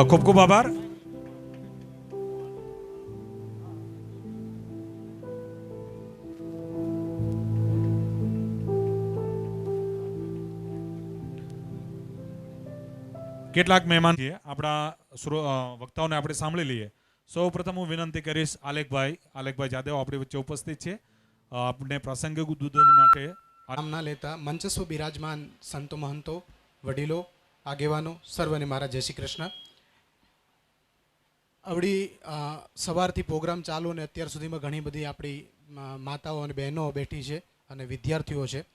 ખૂબ ખૂબ આભાર. કેટલાક મહેમાન છે આપણા વક્તાઓને આપણે સાંભળી લઈએ. સૌ પ્રથમ હું વિનંતી કરીશ આલેખભાઈ જાદવ આપણી વચ્ચે ઉપસ્થિત છે. આપણે પ્રાસંગિક ઉદ્બોધન માટે નામના લેતા મંચસ્વ બિરાજમાન સંતો મહંતો વડીલો આગેવાનો સર્વને મારા જય શ્રી કૃષ્ણ. આવડી સવારથી પ્રોગ્રામ ચાલુ અને અત્યાર સુધીમાં ઘણી બધી આપણી માતાઓ અને બહેનો બેઠી છે અને વિદ્યાર્થીઓ છે.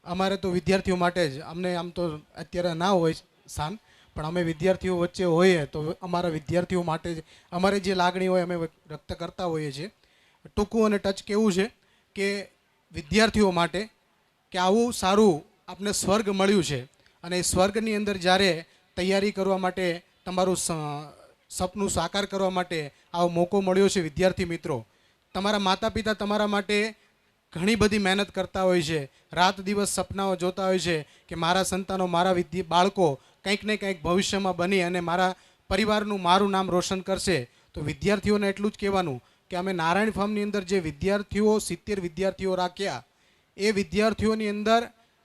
અમારે તો વિદ્યાર્થીઓ માટે જ અમને આમ તો અત્યારે ના હોય સ્થાન, પણ અમે વિદ્યાર્થીઓ વચ્ચે હોઈએ તો અમારા વિદ્યાર્થીઓ માટે જ અમારે જે લાગણી હોય અમે વ્યક્ત કરતા હોઈએ છીએ. ટૂંકું અને ટચ કેવું છે કે વિદ્યાર્થીઓ માટે કે આવું સારું આપને સ્વર્ગ મળ્યું છે અને એ સ્વર્ગની અંદર જ્યારે તૈયારી કરવા માટે તમારું સપનું સાકાર કરવા માટે આવો મોકો મળ્યો છે. વિદ્યાર્થી મિત્રો, તમારા માતા પિતા તમારા માટે ઘણી બધી મહેનત કરતા હોય છે, રાત દિવસ સપનાઓ જોતા હોય છે કે મારા સંતાનો મારા બાળકો કંઈક ને કંઈક ભવિષ્યમાં બની અને મારા પરિવારનું મારું નામ રોશન કરશે. તો વિદ્યાર્થીઓને એટલું જ કહેવાનું કે અમે નારાયણ ફાર્મની અંદર જે વિદ્યાર્થીઓ 70 વિદ્યાર્થીઓ રાખ્યા, એ વિદ્યાર્થીઓની અંદર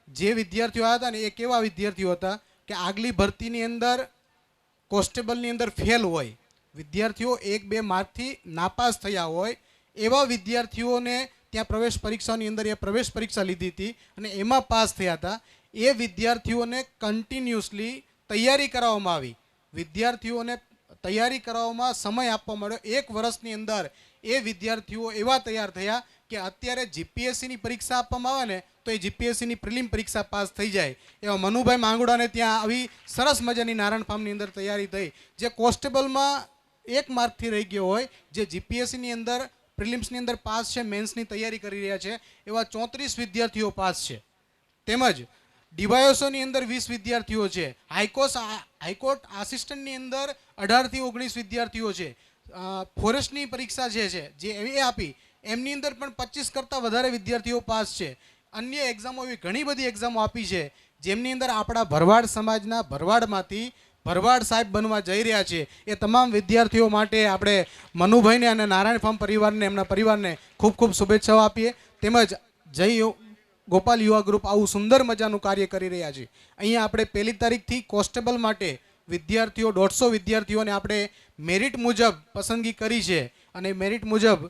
જે વિદ્યાર્થીઓ આવ્યા હતા ને એ કેવા વિદ્યાર્થીઓ હતા કે આગલી ભરતીની અંદર કોન્સ્ટેબલની અંદર ફેલ હોય, વિદ્યાર્થીઓ 1-2 માર્કથી નાપાસ થયા હોય એવા વિદ્યાર્થીઓને ત્યાં પ્રવેશ પરીક્ષાની અંદર એ પ્રવેશ પરીક્ષા લીધી હતી અને એમાં પાસ થયા હતા. એ વિદ્યાર્થીઓને કન્ટિન્યુઅસલી તૈયારી કરાવવામાં આવી, વિદ્યાર્થીઓને તૈયારી કરાવવામાં સમય આપવામાં આવ્યો. 1 વર્ષની અંદર એ વિદ્યાર્થીઓ એવા તૈયાર થયા કે અત્યારે જીપીએસસીની પરીક્ષા આપવામાં આવે ને તો એ જીપીએસસીની પ્રિલિમ પરીક્ષા પાસ થઈ જાય. એવા મનુભાઈ માંગુડાને ત્યાં આવી સરસ મજાની નારાયણ ફાર્મની અંદર તૈયારી થઈ. જે કોન્સ્ટેબલમાં 1 માર્કથી રહી ગયો હોય, જે જીપીએસસીની અંદર પ્રિલિમ્સની અંદર પાસ છે, મેન્સની તૈયારી કરી રહ્યા છે, એવા 34 વિદ્યાર્થીઓ પાસ છે. તેમજ ડીવાયએસઓની અંદર 20 વિદ્યાર્થીઓ છે, હાઈકોર્ટ આસિસ્ટન્ટની અંદર 18 થી 19 વિદ્યાર્થીઓ છે, ફોરેસ્ટની પરીક્ષા જે એ આપી એમની અંદર પણ 25 કરતાં વધારે વિદ્યાર્થીઓ પાસ છે. અન્ય એક્ઝામો એવી ઘણી બધી એક્ઝામો આપી છે જેમની અંદર આપણા ભરવાડ સમાજના ભરવાડમાંથી ભરવાડ સાહેબ બનવા જઈ રહ્યા છે. એ તમામ વિદ્યાર્થીઓ માટે આપણે મનુભાઈને અને નારાયણ ફાર્મ પરિવારને એમના પરિવારને ખૂબ ખૂબ શુભેચ્છાઓ આપીએ. તેમજ જય ગોપાલ યુવા ગ્રુપ આવું સુંદર મજાનું કાર્ય કરી રહ્યા છે. અહીંયા આપણે 1 તારીખથી કોન્સ્ટેબલ માટે વિદ્યાર્થીઓ 150 વિદ્યાર્થીઓને આપણે મેરિટ મુજબ પસંદગી કરી છે અને મેરિટ મુજબ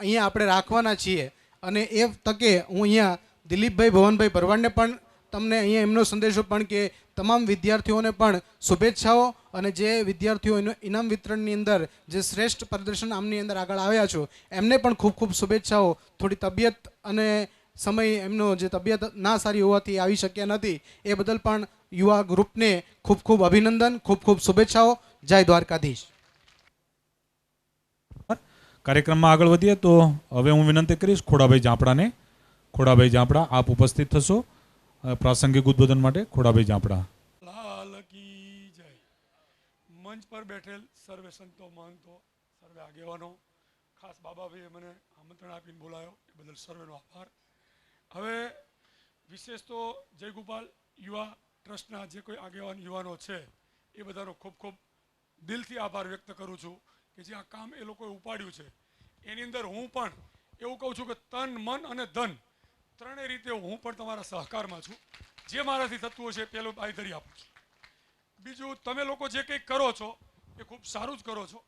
અહીંયા આપણે રાખવાના છીએ. અને એ તકે હું અહીંયા દિલીપભાઈ ભવનભાઈ ભરવાડને પણ તમને અહીંયા એમનો સંદેશો પણ કે તમામ વિદ્યાર્થીઓને પણ શુભેચ્છાઓ અને જે વિદ્યાર્થીઓ ઇનામ વિતરણની અંદર જે શ્રેષ્ઠ પ્રદર્શન આમની અંદર આગળ આવ્યા છો એમને પણ ખૂબ ખૂબ શુભેચ્છાઓ. થોડી તબિયત અને સમય એમનો જે તબિયત ના સારી હોવાથી આવી શક્યા નથી એ બદલ પણ યુવા ગ્રુપને ખૂબ ખૂબ અભિનંદન, ખૂબ ખૂબ શુભેચ્છાઓ. જય દ્વારકાધીશ. કાર્યક્રમમાં આગળ વધીએ તો હવે હું વિનંતી કરીશ ખોડાભાઈ જાંપડાને. ખોડાભાઈ જાંપડા આપ ઉપસ્થિત થશો પ્રાસંગિક ઉદ્બોધન માટે. ખોડાભાઈ જાંપડા. લાલ કી જય. મંચ પર બેઠેલ સર્વે સંતો મહંતો સર્વે આગેવાનો, ખાસ બાબાભાઈએ મને આમંત્રણ આપીને બોલાયો એ બદલ સર્વેનો આભાર. હવે વિશેષ તો જય ગોપાલ યુવા ટ્રસ્ટના જે કોઈ આગેવાન યુવાનો છે એ બધાનો ખૂબ ખૂબ દિલથી આભાર વ્યક્ત કરું છું કે જે આ કામ એ લોકોએ ઉપાડ્યું છે. એની અંદર હું પણ એવું કહું છું કે તન, મન અને ધન ત્રણેય રીતે હું પણ તમારા સહકારમાં છું. જે મારાથી થતું હશે પહેલું બાંયધરી આપું છું. બીજું, તમે લોકો જે કંઈક કરો છો એ ખૂબ સારું જ કરો છો.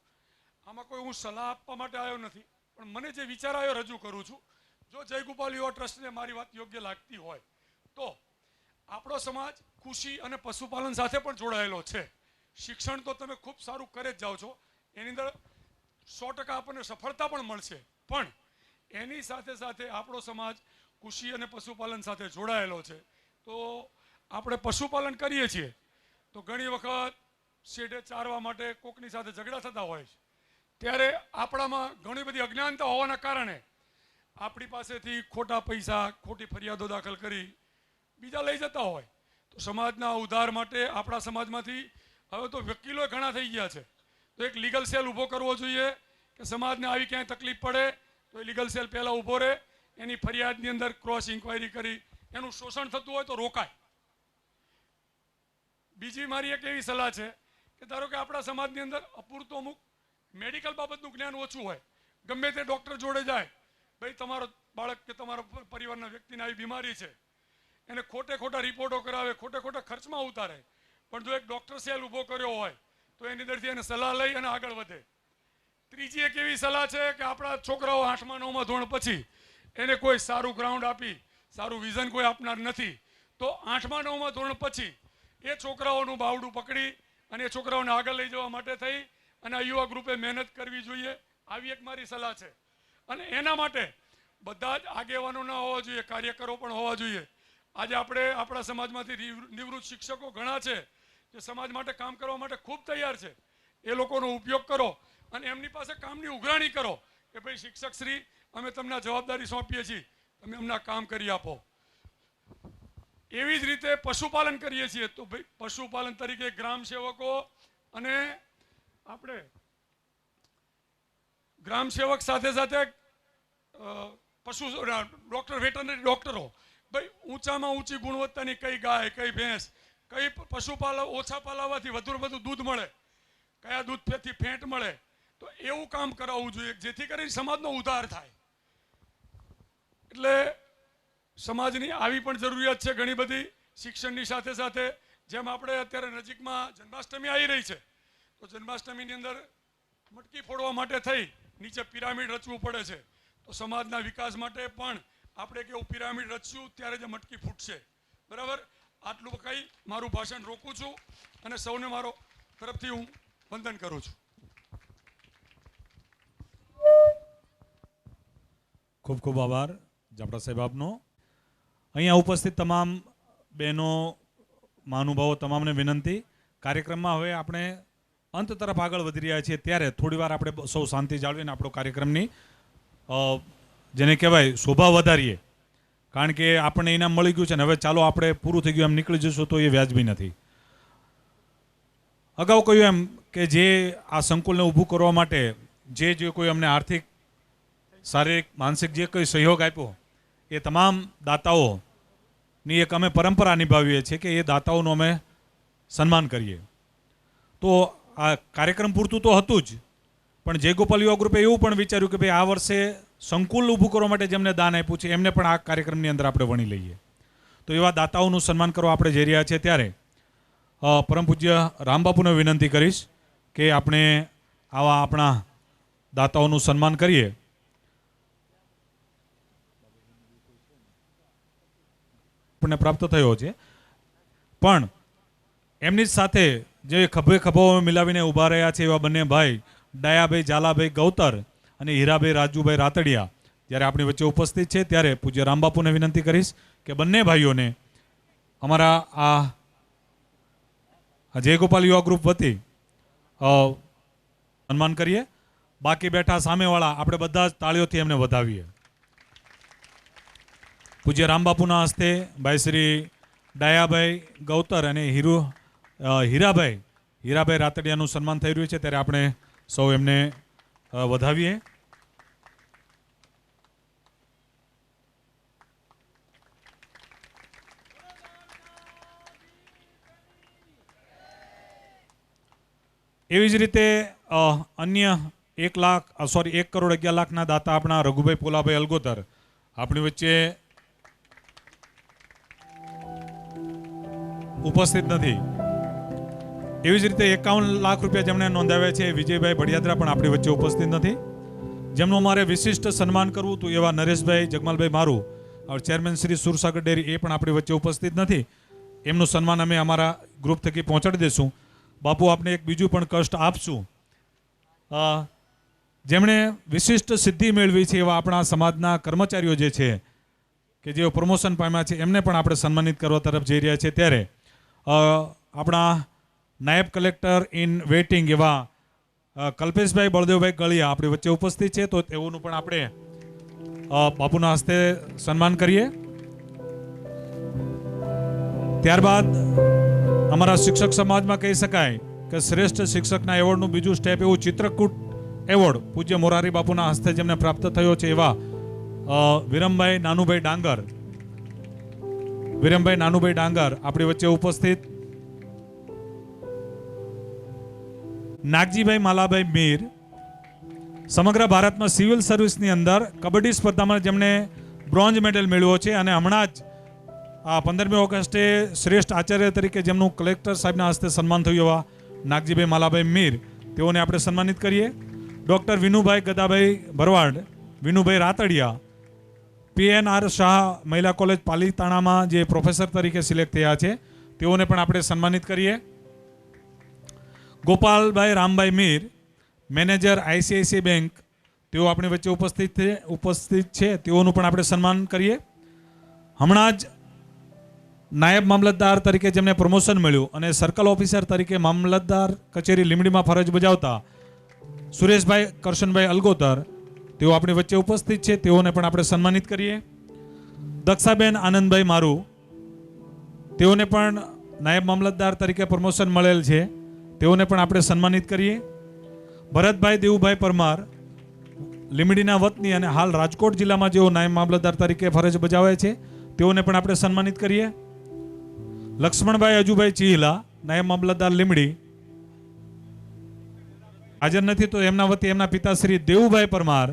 આમાં કોઈ હું સલાહ આપવા માટે આવ્યો નથી, પણ મને જે વિચાર આવ્યો રજૂ કરું છું. જો જય ગોપાલ યુવા ટ્રસ્ટને મારી વાત યોગ્ય લાગતી હોય તો આપણો સમાજ કૃષિ અને પશુપાલન સાથે પણ જોડાયેલો છે. શિક્ષણ તો તમે ખૂબ સારું કરે જ જાઓ છો, એની અંદર 100% આપણને સફળતા પણ મળશે, પણ એની સાથે સાથે આપણો સમાજ કૃષિ અને પશુપાલન સાથે જોડાયેલો છે. તો આપણે પશુપાલન કરીએ છીએ તો ઘણી વખત શેઢે ચારવા માટે કોકની સાથે ઝઘડા થતા હોય છે, ત્યારે આપણામાં ઘણી બધી અજ્ઞાનતા હોવાના કારણે આપણી પાસેથી ખોટા પૈસા, ખોટી ફરિયાદો દાખલ કરી બીજા લઈ જતા હોય. તો સમાજના ઉદ્ધાર માટે આપણા સમાજમાંથી હવે તો વકીલો ઘણા થઈ ગયા છે, તો એક લીગલ સેલ ઊભો કરવો જોઈએ કે સમાજને આવી ક્યાંય તકલીફ પડે તો એ લીગલ સેલ પહેલાં ઊભો રહે, એની ફરિયાદની અંદર ક્રોસ ઇન્ક્વાયરી કરી એનું શોષણ થતું હોય તો રોકાય. બીજી મારી એક એવી સલાહ છે કે કે ધારો કે આપણા સમાજની અંદર અપૂરતું અમુક મેડિકલ બાબતનું જ્ઞાન ઓછું હોય, ગમે તે ડૉક્ટર જોડે જાય, ભાઈ તમારો બાળક કે તમારા પરિવારના વ્યક્તિને આવી બીમારી છે, એને ખોટા રિપોર્ટો કરાવે, ખોટા ખર્ચમાં ઉતારે, પણ જો એક ડૉક્ટર સેલ ઊભો કર્યો હોય તો એની અંદરથી એને સલાહ લઈ અને આગળ વધે. ત્રીજી એક એવી સલાહ છે કે આપણા છોકરાઓ 8મા 9મા ધોરણ પછી એને કોઈ સારું ગ્રાઉન્ડ આપી, સારું વિઝન કોઈ આપનાર નથી, તો 8મા 9મા ધોરણ પછી એ છોકરાઓનું બાવડું પકડી અને એ છોકરાઓને આગળ લઈ જવા માટે થઈ અને આ યુવા ગ્રુપે મહેનત કરવી જોઈએ. આવી એક મારી સલાહ છે. અને એના માટે બધા જ આગેવાનો ના હોવા જોઈએ, કાર્યકરો પણ હોવા જોઈએ. આજે આપણે આપણા સમાજમાંથી નિવૃત્ત શિક્ષકો ઘણા છે જે સમાજ માટે કામ કરવા માટે ખૂબ તૈયાર છે. એ લોકોનો ઉપયોગ કરો અને એમની પાસે કામની ઉઘરાણી કરો કે ભાઈ શિક્ષક શ્રી, અમે તમને જવાબદારી સોંપીએ છીએ, તમે અમને કામ કરી આપો. એવી જ રીતે પશુપાલન કરીએ છીએ તો ભાઈ પશુપાલન તરીકે ગ્રામ સેવકો અને આપણે ગ્રામ સેવક સાથે પશુ ડૉક્ટર, વેટરનરી ડૉક્ટરો, ભાઈ ઊંચામાં ઊંચી ગુણવત્તાની કઈ ગાય, કઈ ભેંસ, કઈ પશુ ઓછા પાલાવાથી વધુ દૂધ મળે, કયા દૂધથી ફેટ મળે, તો એવું કામ કરાવવું જોઈએ જેથી કરીને સમાજનો ઉદ્ધાર થાય. એટલે સમાજની આવી પણ જરૂરિયાત છે ઘણી બધી. શિક્ષણની સાથે જેમ આપણે અત્યારે નજીકમાં જન્માષ્ટમી આવી રહી છે, તો જન્માષ્ટમીની અંદર મટકી ફોડવા માટે થઈ નીચે પિરામિડ રચવું પડે છે, તો સમાજના વિકાસ માટે પણ આપણે કેવું પિરામિડ રચશું ત્યારે જ મટકી ફૂટશે. બરાબર? આટલું કહી મારું ભાષણ રોકું છું અને સૌને મારો તરફથી હું વંદન કરું છું. ખૂબ ખૂબ આભાર જાપડા સાહેબ આપનો. અહીંયા ઉપસ્થિત તમામ બહેનો, મહાનુભાવો તમામને વિનંતી, કાર્યક્રમમાં હવે આપણે અંત તરફ આગળ વધી રહ્યા છીએ ત્યારે થોડીવાર આપણે સૌ શાંતિ જાળવીને આપણો કાર્યક્રમની જેને કહેવાય શોભા વધારીએ. કારણ કે આપણને ઇનામ મળી ગયું છે ને હવે ચાલો આપણે પૂરું થઈ ગયું એમ નીકળી જશું તો એ વ્યાજબી નથી. અગાઉ કહ્યું એમ કે જે આ સંકુલને ઊભું કરવા માટે જે કોઈ અમને આર્થિક, શારીરિક, માનસિક જે કોઈ સહયોગ આપ્યો એ તમામ દાતાઓની એક અમે પરંપરા નિભાવીએ છીએ કે એ દાતાઓનું અમે સન્માન કરીએ. તો આ કાર્યક્રમ પૂરતું તો હતું જ, પણ જય ગોપાલ યુવા ગ્રુપે એવું પણ વિચાર્યું કે ભાઈ આ વર્ષે સંકુલ ઊભું કરવા માટે જેમને દાન આપ્યું છે એમને પણ આ કાર્યક્રમની અંદર આપણે વણી લઈએ. તો એવા દાતાઓનું સન્માન કરવા આપણે જઈ રહ્યા છીએ ત્યારે પરમ પૂજ્ય રામબાપુને વિનંતી કરીશ કે આપણે આવા આપણા દાતાઓનું સન્માન કરીએ. આપણને પ્રાપ્ત થયો છે, પણ એમની સાથે જે ખભે ખભો મિલાવીને ઊભા રહ્યા છે એવા બંને ભાઈ ડાયાભાઈ ઝાલાભાઈ ગૌતર અને હીરાભાઈ રાજુભાઈ રાતડિયા જ્યારે આપણી વચ્ચે ઉપસ્થિત છે ત્યારે પૂજ્ય રામબાપુને વિનંતી કરીશ કે બંને ભાઈઓને અમારા આ જય ગોપાલ યુવા ગ્રુપ વતી સન્માન કરીએ. બાકી બેઠા સામેવાળા આપણે બધા જ તાળીઓથી એમને વધાવીએ. પૂજ્ય રામબાપુના હસ્તે ભાઈ શ્રી ડાયાભાઈ ગૌતર અને હીરાભાઈ રાતડિયાનું સન્માન થઈ રહ્યું છે ત્યારે આપણે સૌ એમને વધાવીએ. એવી જ રીતે અન્ય 1,11,00,000 દાતા આપણા રઘુભાઈ પોલાભાઈ અલગોતર આપણી વચ્ચે ઉપસ્થિત નથી. એવી જ રીતે 51 લાખ રૂપિયા જેમણે નોંધાવ્યા છે વિજયભાઈ ભડિયાદરા પણ આપણી વચ્ચે ઉપસ્થિત નથી. જેમનું મારે વિશિષ્ટ સન્માન કરવું હતું એવા નરેશભાઈ જગમાલભાઈ મારું ચેરમેન શ્રી સુરસાગર ડેરી એ પણ આપણી વચ્ચે ઉપસ્થિત નથી. એમનું સન્માન અમે અમારા ગ્રુપ થકી પહોંચાડી દઈશું. બાપુ આપને એક બીજું પણ કષ્ટ આપશું. જેમણે વિશિષ્ટ સિદ્ધિ મેળવી છે એવા આપણા સમાજના કર્મચારીઓ જે છે કે જેઓ પ્રમોશન પામ્યા છે એમને પણ આપણે સન્માનિત કરવા તરફ જઈ રહ્યા છે ત્યારે આપણા નાયબ કલેક્ટર ઇન વેઇટિંગ એવા કલ્પેશભાઈ બળદેવભાઈ ગળિયા આપણી વચ્ચે ઉપસ્થિત છે તો તેઓનું પણ આપણે બાપુના હસ્તે સન્માન કરીએ. ત્યારબાદ અમારા શિક્ષક સમાજમાં કહી શકાય કે શ્રેષ્ઠ શિક્ષકના એવોર્ડનું બીજું સ્ટેપ એવું ચિત્રકૂટ એવોર્ડ પૂજ્ય મોરારી બાપુના હસ્તે જેમને પ્રાપ્ત થયો છે એવા વિરમભાઈ નાનુભાઈ ડાંગર આપણી વચ્ચે ઉપસ્થિત. નાગજીભાઈ માલાભાઈ મીર સમગ્ર ભારતમાં સિવિલ સર્વિસની અંદર કબડ્ડી સ્પર્ધામાં જેમણે બ્રોન્ઝ મેડલ મેળવ્યો છે અને હમણાં જ આ 15મી ઓગસ્ટે શ્રેષ્ઠ આચાર્ય તરીકે જેમનું કલેક્ટર સાહેબના હસ્તે સન્માન થયું એવા નાગજીભાઈ માલાભાઈ મીર, તેઓને આપણે સન્માનિત કરીએ. ડૉક્ટર વિનુભાઈ ગદાભાઈ ભરવાડ, વિનુભાઈ રાતડિયા, PNR શાહ મહિલા કોલેજ પાલીતાણામાં જે પ્રોફેસર તરીકે સિલેક્ટ થયા છે, તેઓને પણ આપણે સન્માનિત કરીએ. Gopalbhai Rambhai Mir, manager ICICI bank, તેઓ આપણી વચ્ચે ઉપસ્થિત છે, તેઓનું પણ આપણે સન્માન કરીએ. હમણાં જ નાયબ મામલતદાર તરીકે જેમને પ્રમોશન મળ્યું અને સર્કલ ઓફિસર તરીકે મામલતદાર કચેરી લીંબડીમાં ફરજ બજાવતા સુરેશભાઈ કરશનભાઈ અલગોતર, તેઓ આપણી વચ્ચે ઉપસ્થિત છે, તેઓને પણ આપણે સન્માનિત કરીએ. દક્ષાબેન આનંદભાઈ મારુ, તેઓને પણ નાયબ મામલતદાર તરીકે પ્રમોશન મળેલ છે, તેઓને પણ આપણે સન્માનિત કરીએ. ભરતભાઈ દેવુભાઈ પરમાર, લીંબડીના વતની અને હાલ રાજકોટ જિલ્લામાં જેઓ નાયબ મામલતદાર તરીકે ફરજ બજાવે છે, તેઓને પણ આપણે સન્માનિત કરીએ. લક્ષ્મણભાઈ અજુભાઈ ચિહિલા, નાયબ મામલતદાર લીંબડી, હાજર નથી તો એમના વતી એમના પિતા શ્રી દેવુભાઈ પરમાર,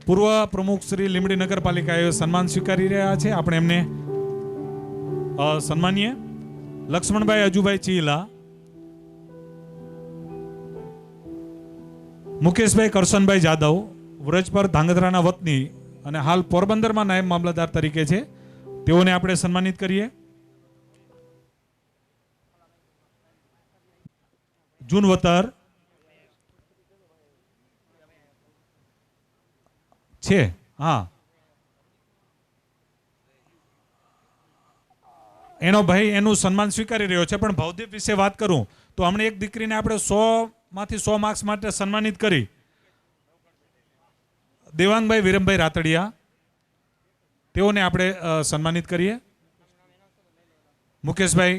પૂર્વ પ્રમુખ શ્રી લીંબડી નગરપાલિકાએ સન્માન સ્વીકારી રહ્યા છે, આપણે એમને સન્માનીએ. લક્ષ્મણભાઈ અજુભાઈ ચિહિલા, મુકેશભાઈ કરશનભાઈ જાદવ, વ્રજપર ધાંગધ્રાના વતની અને હાલ પોરબંદરમાં નાયબ મામલતદાર તરીકે છે, તેઓને આપણે સન્માનિત કરીએ. જૂનવતર છે, હા, એનો ભાઈ એનું સન્માન સ્વીકારી રહ્યો છે. પણ ભવદીપ વિશે વાત કરું તો હમણાં એક દીકરીને આપણે 100માંથી 100 માર્ક્સ માટે સન્માનિત કરી. દેવાંગભાઈ વિરમભાઈ રાતડિયા, તેઓને આપણે સન્માનિત કરીએ. મુકેશભાઈ,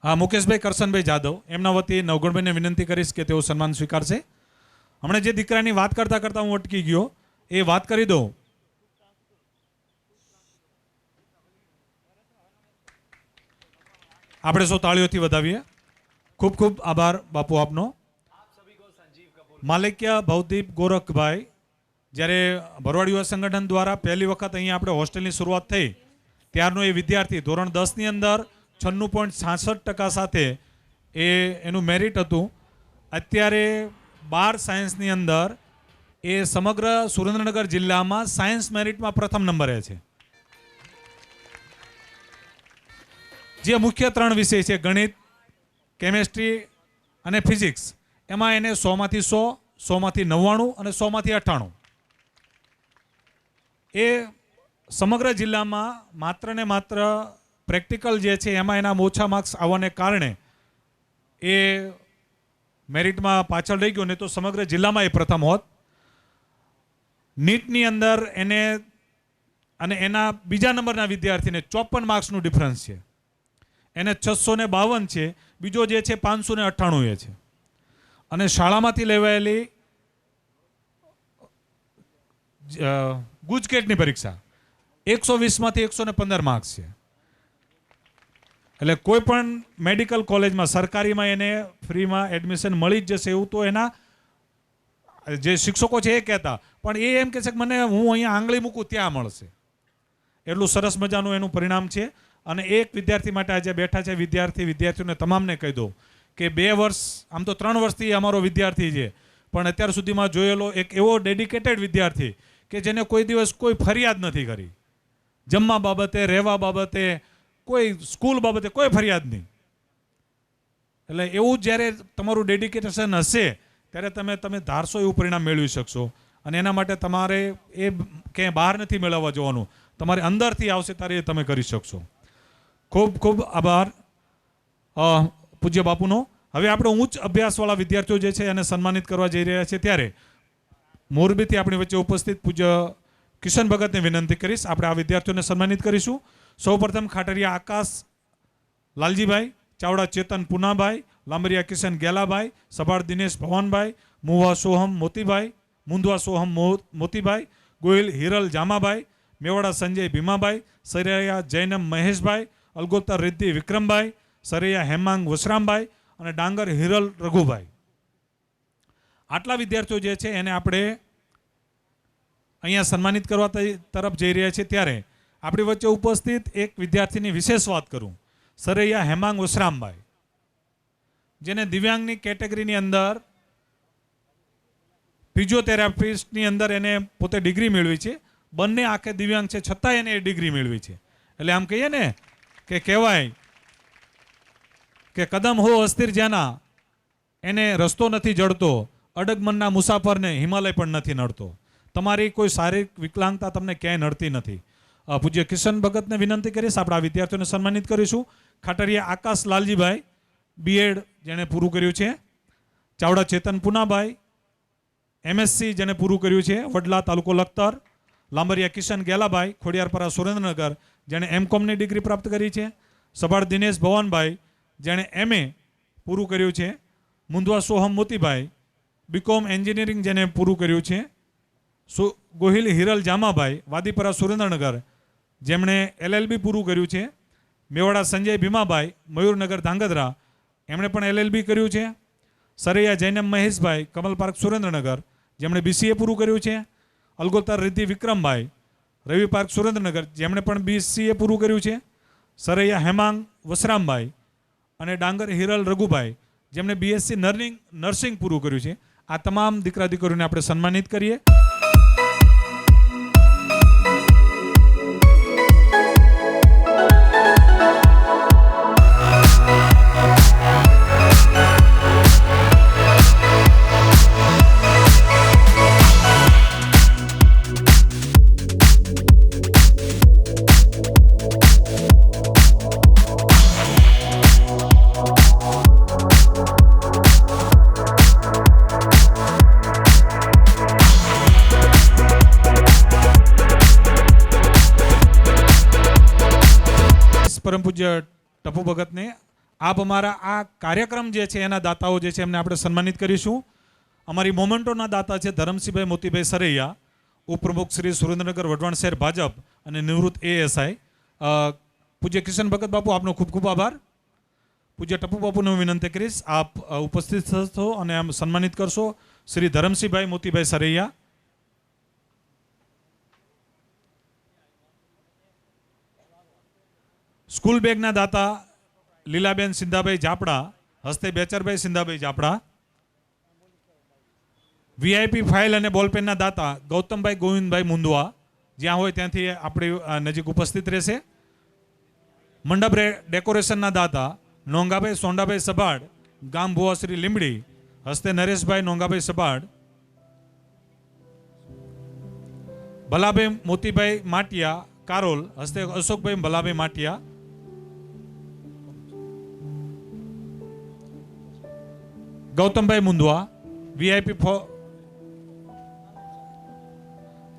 હા, મુકેશભાઈ કરશનભાઈ જાદવ, એમના વતી નવગણભાઈને વિનંતી કરીશ કે તેઓ સન્માન સ્વીકારશે. હમણાં જે દીકરાની વાત કરતા કરતા હું અટકી ગયો, એ વાત કરી દઉં. આપણે સૌ તાળીઓથી વધાવીએ. ખૂબ ખૂબ આભાર બાપુ આપનો. માલિકિયા ભવદીપ ગોરખભાઈ, જ્યારે ભરવાડ યુવા સંગઠન દ્વારા પહેલી વખત અહીંયા આપણે હોસ્ટેલની શરૂઆત થઈ ત્યારનો એ વિદ્યાર્થી ધોરણ 10ની અંદર 96.66% સાથે એનું મેરિટ હતું. અત્યારે 12 સાયન્સની અંદર એ સમગ્ર સુરેન્દ્રનગર જિલ્લામાં સાયન્સ મેરિટમાં પ્રથમ નંબરે છે. જે મુખ્ય 3 વિષય છે, ગણિત, કેમેસ્ટ્રી અને ફિઝિક્સ, એમાં એને 100માંથી 100, 100માંથી 99 અને 100માંથી 98. એ સમગ્ર જિલ્લામાં માત્ર ને માત્ર પ્રેક્ટિકલ જે છે એમાં એના ઓછા માર્ક્સ આવવાને કારણે એ મેરિટમાં પાછળ રહી ગયો, ને તો સમગ્ર જિલ્લામાં એ પ્રથમ હોત. નીટની અંદર એને અને એના બીજા નંબરના વિદ્યાર્થીને 54 માર્ક્સનું ડિફરન્સ છે. એને 652 છે, બીજો જે છે 598 છે. અને શાળામાંથી લેવાયેલી ગુજકેટની પરીક્ષા 120માંથી 115 માર્ક્સ છે. એટલે કોઈ પણ મેડિકલ કોલેજમાં સરકારીમાં એને ફ્રીમાં એડમિશન મળી જ જશે એવું તો એના જે શિક્ષકો છે એ કહેતા, પણ એ એમ કહે છે કે મને હું અહીંયા આંગળી મૂકું ત્યાં મળશે. એટલું સરસ મજાનું એનું પરિણામ છે. અને એક વિદ્યાર્થી માટે આજે બેઠા છે વિદ્યાર્થીઓને તમામને કહી દઉં કે 2 વર્ષ, આમ તો 3 વર્ષથી અમારો વિદ્યાર્થી છે, પણ અત્યાર સુધીમાં જોયેલો એક એવો ડેડિકેટેડ વિદ્યાર્થી કે જેને કોઈ દિવસ કોઈ ફરિયાદ નથી કરી. જમવા બાબતે, રહેવા બાબતે, કોઈ સ્કૂલ બાબતે કોઈ ફરિયાદ નહીં. એટલે એવું જ્યારે તમારું ડેડિકેશન હશે ત્યારે તમે ધારશો એવું પરિણામ મેળવી શકશો. અને એના માટે તમારે એ ક્યાંય બહાર નથી મેળવવા જવાનું, તમારે અંદરથી આવશે ત્યારે તમે કરી શકશો. ખૂબ ખૂબ આભાર પૂજ્ય બાપુનો. હવે આપણે ઉચ્ચ અભ્યાસવાળા વિદ્યાર્થીઓ જે છે એને સન્માનિત કરવા જઈ રહ્યા છે, ત્યારે મોરબીથી આપણી વચ્ચે ઉપસ્થિત પૂજ્ય કિશન ભગતને વિનંતી કરીશ, આપણે આ વિદ્યાર્થીઓને સન્માનિત કરીશું. સૌપ્રથમ ખાટરિયા આકાશ લાલજીભાઈ, ચાવડા ચેતન પૂનાભાઈ, લાંબરિયા કિશન ગેલાભાઈ, સભાળ દિનેશ ભવાનભાઈ, મુવા સોહમ મોતીભાઈ, મુંદવા સોહમ મોતીભાઈ, ગોયલ હિરલ જામાભાઈ, મેવાડા સંજય ભીમાભાઈ, સરૈયા જૈનમ મહેશભાઈ, અલગોતર રિદ્ધિ વિક્રમભાઈ, સરૈયા હેમાંગ વસરામભાઈ અને ડાંગર હિરલ રઘુભાઈ. આટલા વિદ્યાર્થીઓ જે છે એને આપણે અહીંયા સન્માનિત કરવા તરફ જઈ રહ્યા છીએ. ત્યારે આપણી વચ્ચે ઉપસ્થિત એક વિદ્યાર્થીની વિશેષ વાત કરું. સરૈયા હેમાંગ વસરામભાઈ, જેને દિવ્યાંગની કેટેગરીની અંદર ફિઝિયોથેરાપિસ્ટની અંદર એને પોતે ડિગ્રી મેળવી છે. બંને આંખે દિવ્યાંગ છે છતાં એને એ ડિગ્રી મેળવી છે. એટલે આમ કહીએ ને કે કહેવાય કે કદમ હો અસ્થિર જેના એને રસ્તો નથી જડતો, અડગ મનના મુસાફરને હિમાલય પણ નથી નડતો. તમારી કોઈ શારીરિક વિકલાંગતા તમને ક્યાંય નડતી નથી. પૂજ્ય કિશન ભગતને વિનંતી કરીશ, આપણા વિદ્યાર્થીઓને સન્માનિત કરીશું. ખાટરિયા આકાશ લાલજીભાઈ, બીએડ જેણે પૂરું કર્યું છે. ચાવડા ચેતન પુનાભાઈ, MSc જેણે પૂરું કર્યું છે, વડલા તાલુકો લખતર. લાંબરિયા કિશન ગેલાભાઈ, ખોડિયારપરા સુરેન્દ્રનગર, જેણે MCOMની ડિગ્રી પ્રાપ્ત કરી છે. સભાળ દિનેશ ભવાનભાઈ, જેણે MA પૂરું કર્યું છે. મુંદવા સોહમ મોતીભાઈ, BCom એન્જિનિયરિંગ જેને પૂરું કર્યું છે. ગોહિલ હિરલ જામાભાઈ, વાદીપરા સુરેન્દ્રનગર, જેમણે LLB પૂરું કર્યું છે. મેવાડા સંજય ભીમાભાઈ, મયુરનગર ધાંગધ્રા, એમણે પણ LLB કર્યું છે. સરૈયા જૈનમ મહેશભાઈ, કમલ પાર્ક સુરેન્દ્રનગર, જેમણે BCA પૂરું કર્યું છે. અલગોતર રિદ્ધિ વિક્રમભાઈ, રવિ પાર્ક સુરેન્દ્રનગર, જેમણે પણ BCA પૂરું કર્યું છે. સરૈયા હેમાંગ વસરામભાઈ અને ડાંગર હિરલ રઘુભાઈ, જેમણે BSc નર્સિંગ પૂરું કર્યું છે. આ તમામ દીકરા દીકરીઓને આપણે સન્માનિત કરીએ. પરમ પૂજ્ય ટપુ ભગતને આપ અમારા આ કાર્યક્રમ જે છે એના દાતાઓ જે છે એમને આપણે સન્માનિત કરીશું. અમારી મોમેન્ટોના દાતા છે ધરમસિંહભાઈ મોતીભાઈ સરૈયા, ઉપપ્રમુખ શ્રી સુરેન્દ્રનગર વઢવાણ શહેર ભાજપ અને નિવૃત્ત ASI. પૂજ્ય કિશન ભગત બાપુ, આપનો ખૂબ ખૂબ આભાર. પૂજ્ય ટપુ બાપુને હું વિનંતી કરીશ આપ ઉપસ્થિત થશો અને આમ સન્માનિત કરશો શ્રી ધરમસિંહભાઈ મોતીભાઈ સરૈયા. સ્કૂલ બેગના દાતા લીલાબેન સિંધાભાઈ જાપડા, હસ્તે બેચરભાઈ સિંધાભાઈ જાપડા. VIP ફાઇલ અને બોલપેનના દાતા ગૌતમભાઈ ગોવિંદભાઈ મુંદવા, જ્યાં હોય ત્યાંથી આપણી નજીક ઉપસ્થિત રહેશે. મંડપ ડેકોરેશનના દાતા નોંગાભાઈ સોંડાભાઈ સભાડ, ગામ ભુવાશ્રી લીંબડી, હસ્તે નરેશભાઈ નોંગાભાઈ સભાડ. ભલાભાઈ મોતીભાઈ માટિયા કારોલ, હસ્તે અશોકભાઈ ભલાભાઈ માટિયા. ગૌતમભાઈ મુંદવા, VIP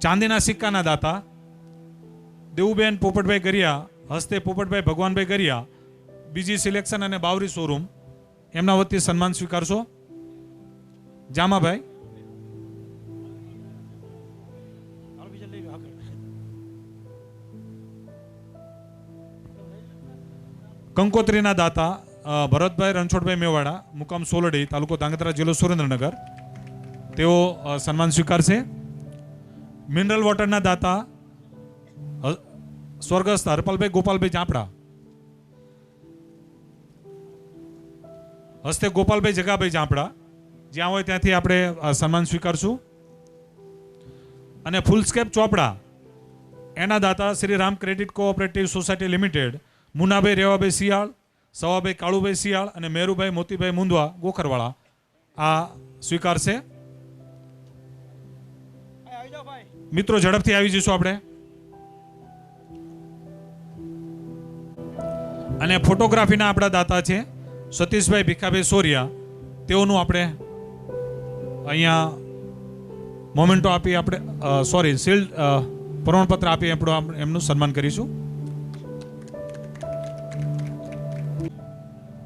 ચાંદીના સિક્કાના દાતા દેવુબેન પોપટભાઈ ગરિયા, હસ્તે પોપટભાઈ ભગવાનભાઈ ગરિયા, બીજી સિલેક્શન અને બાવરી શોરૂમ, એમના વતી સન્માન સ્વીકારશો. જામાભાઈ. કંકોત્રીના દાતા ભરતભાઈ રણછોડભાઈ મેવાડા, મુકામ સોલડી, તાલુકો ધાંગધ્રા, જિલ્લો સુરેન્દ્રનગર, તેઓ સન્માન સ્વીકારશે. મિનરલ વોટરના દાતા સ્વર્ગસ્થ હરપાલભાઈ ગોપાલભાઈ જાપડા, હસ્તે ગોપાલભાઈ જગાભાઈ જાપડા, જ્યાં હોય ત્યાંથી આપણે સન્માન સ્વીકારશું. અને ફૂલસ્કેપ ચોપડા, એના દાતા Shri Ram credit cooperative society limited, Munabhai Revabhai Shiyal, Savabhai Kalubhai Shiyal અને મેરુભાઈ મોતીભાઈ મુંદવા ગોખરવાળા આ સ્વીકારશે. મિત્રો ઝડપથી આવી જઈશું આપણે. અને ફોટોગ્રાફીના આપણા દાતા છે સતીશભાઈ ભીખાભાઈ સોરિયા, તેઓનું આપણે અહીંયા મોમેન્ટો આપી આપણે શિલ્ડ પ્રમાણપત્ર આપી એમનું સન્માન કરીશું.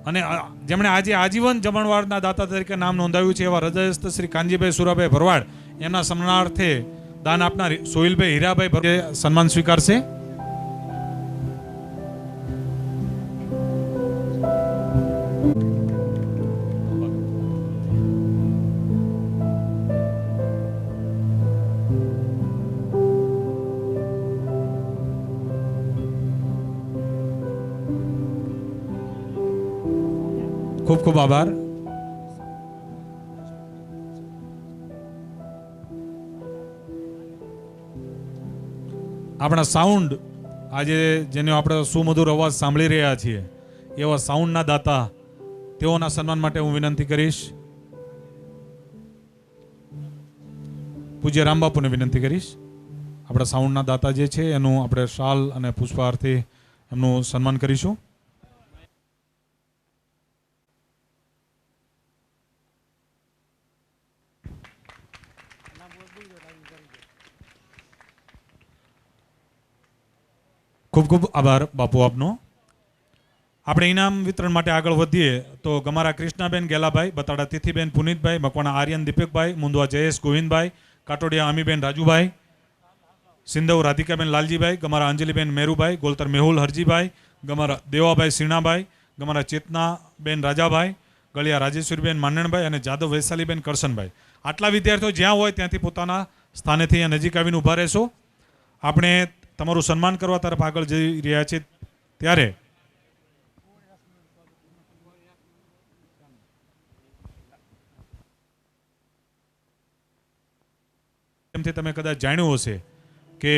અને જેમણે આજે આજીવન જમણવારના દાતા તરીકે નામ નોંધાવ્યું છે એવા હૃદયસ્થ શ્રી કાનજીભાઈ સુરાભાઈ ભરવાડ, એમના સન્માનાર્થે દાન આપનાર સોહિલભાઈ હીરાભાઈ ભરતે સન્માન સ્વીકારશે. ખૂબ ખૂબ આભાર. આપણા સાઉન્ડ આજે જેનો આપણે સુમધુર અવાજ સાંભળી રહ્યા છીએ એવા સાઉન્ડના દાતા તેઓના સન્માન માટે હું વિનંતી કરીશ. પૂજ્ય રામબાપુને વિનંતી કરીશ. આપણા સાઉન્ડના દાતા જે છે એનું આપણે શાલ અને પુષ્પાર્થી એમનું સન્માન કરીશું. ખૂબ ખૂબ આભાર બાપુ આપનો. આપણે ઇનામ વિતરણ માટે આગળ વધીએ તો ગમારા કૃષ્ણાબેન ગેલાભાઈ, બતાડા તિથિબેન પુનિતભાઈ, મકવાણા આર્યન દીપકભાઈ, મુંદવા જયેશ ગોવિંદભાઈ, કાટોડિયા અમીબેન રાજુભાઈ, સિંધવ રાધિકાબેન લાલજીભાઈ, ગમારા અંજલિબેન મેરુભાઈ, ગોલતર મેહુલ હરજીભાઈ, ગમારા દેવાભાઈ સીણાભાઈ, ગમારા ચેતનાબેન રાજાભાઈ, ગળિયા રાજેશ્વરીબેન માંડણભાઈ અને જાદવ વૈશાલીબેન કરશનભાઈ. આટલા વિદ્યાર્થીઓ જ્યાં હોય ત્યાંથી પોતાના સ્થાનેથી અહીંયા નજીક આવીને ઊભા રહેશો. આપણે તમારું સન્માન કરવા તરફ આગળ જઈ રહ્યા છે ત્યારે એમથી તમે કદાચ જાણ્યું હશે કે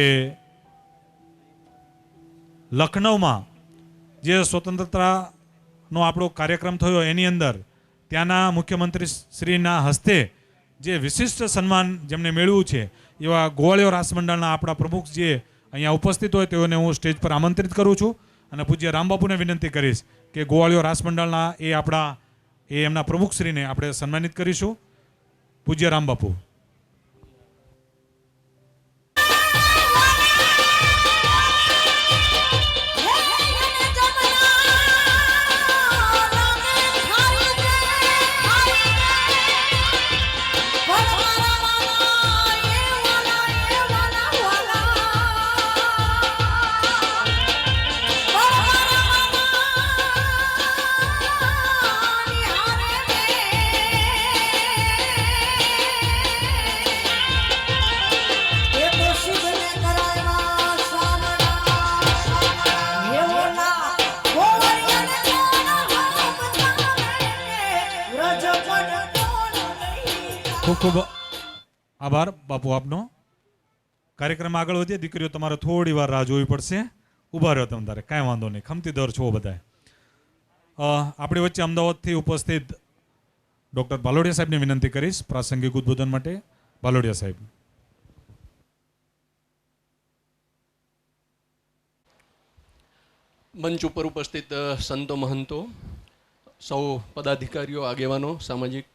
લખનૌમાં જે સ્વતંત્રતાનો આપણો કાર્યક્રમ થયો એની અંદર ત્યાંના મુખ્યમંત્રી શ્રીના હસ્તે જે વિશિષ્ટ સન્માન જેમને મેળવ્યું છે એવા ગોવાળિયો રાસ મંડળના આપણા પ્રમુખ જે અહીંયા ઉપસ્થિત હોય તેઓને હું સ્ટેજ પર આમંત્રિત કરું છું અને પૂજ્ય રામબાપુને વિનંતી કરીશ કે ગોવાળિયો રાસ મંડળના એમના પ્રમુખશ્રીને આપણે સન્માનિત કરીશું. પૂજ્ય રામબાપુ. ખૂબ ખૂબ આભાર બાપુ આપનો. કાર્યક્રમ આગળ વધીએ. દીકરીઓ તમારે થોડી વાર રાહ જોવી પડશે. ઊભા રહ્યો તમે તારે, કાંઈ વાંધો નહીં, ખમતીદર છો બધા. આપણી વચ્ચે અમદાવાદથી ઉપસ્થિત ડૉક્ટર ભાલોડિયા સાહેબની વિનંતી કરીશ પ્રાસંગિક ઉદ્બોધન માટે. ભાલોડિયા સાહેબ. મંચ ઉપર ઉપસ્થિત સંતો મહંતો, સૌ પદાધિકારીઓ, આગેવાનો, સામાજિક,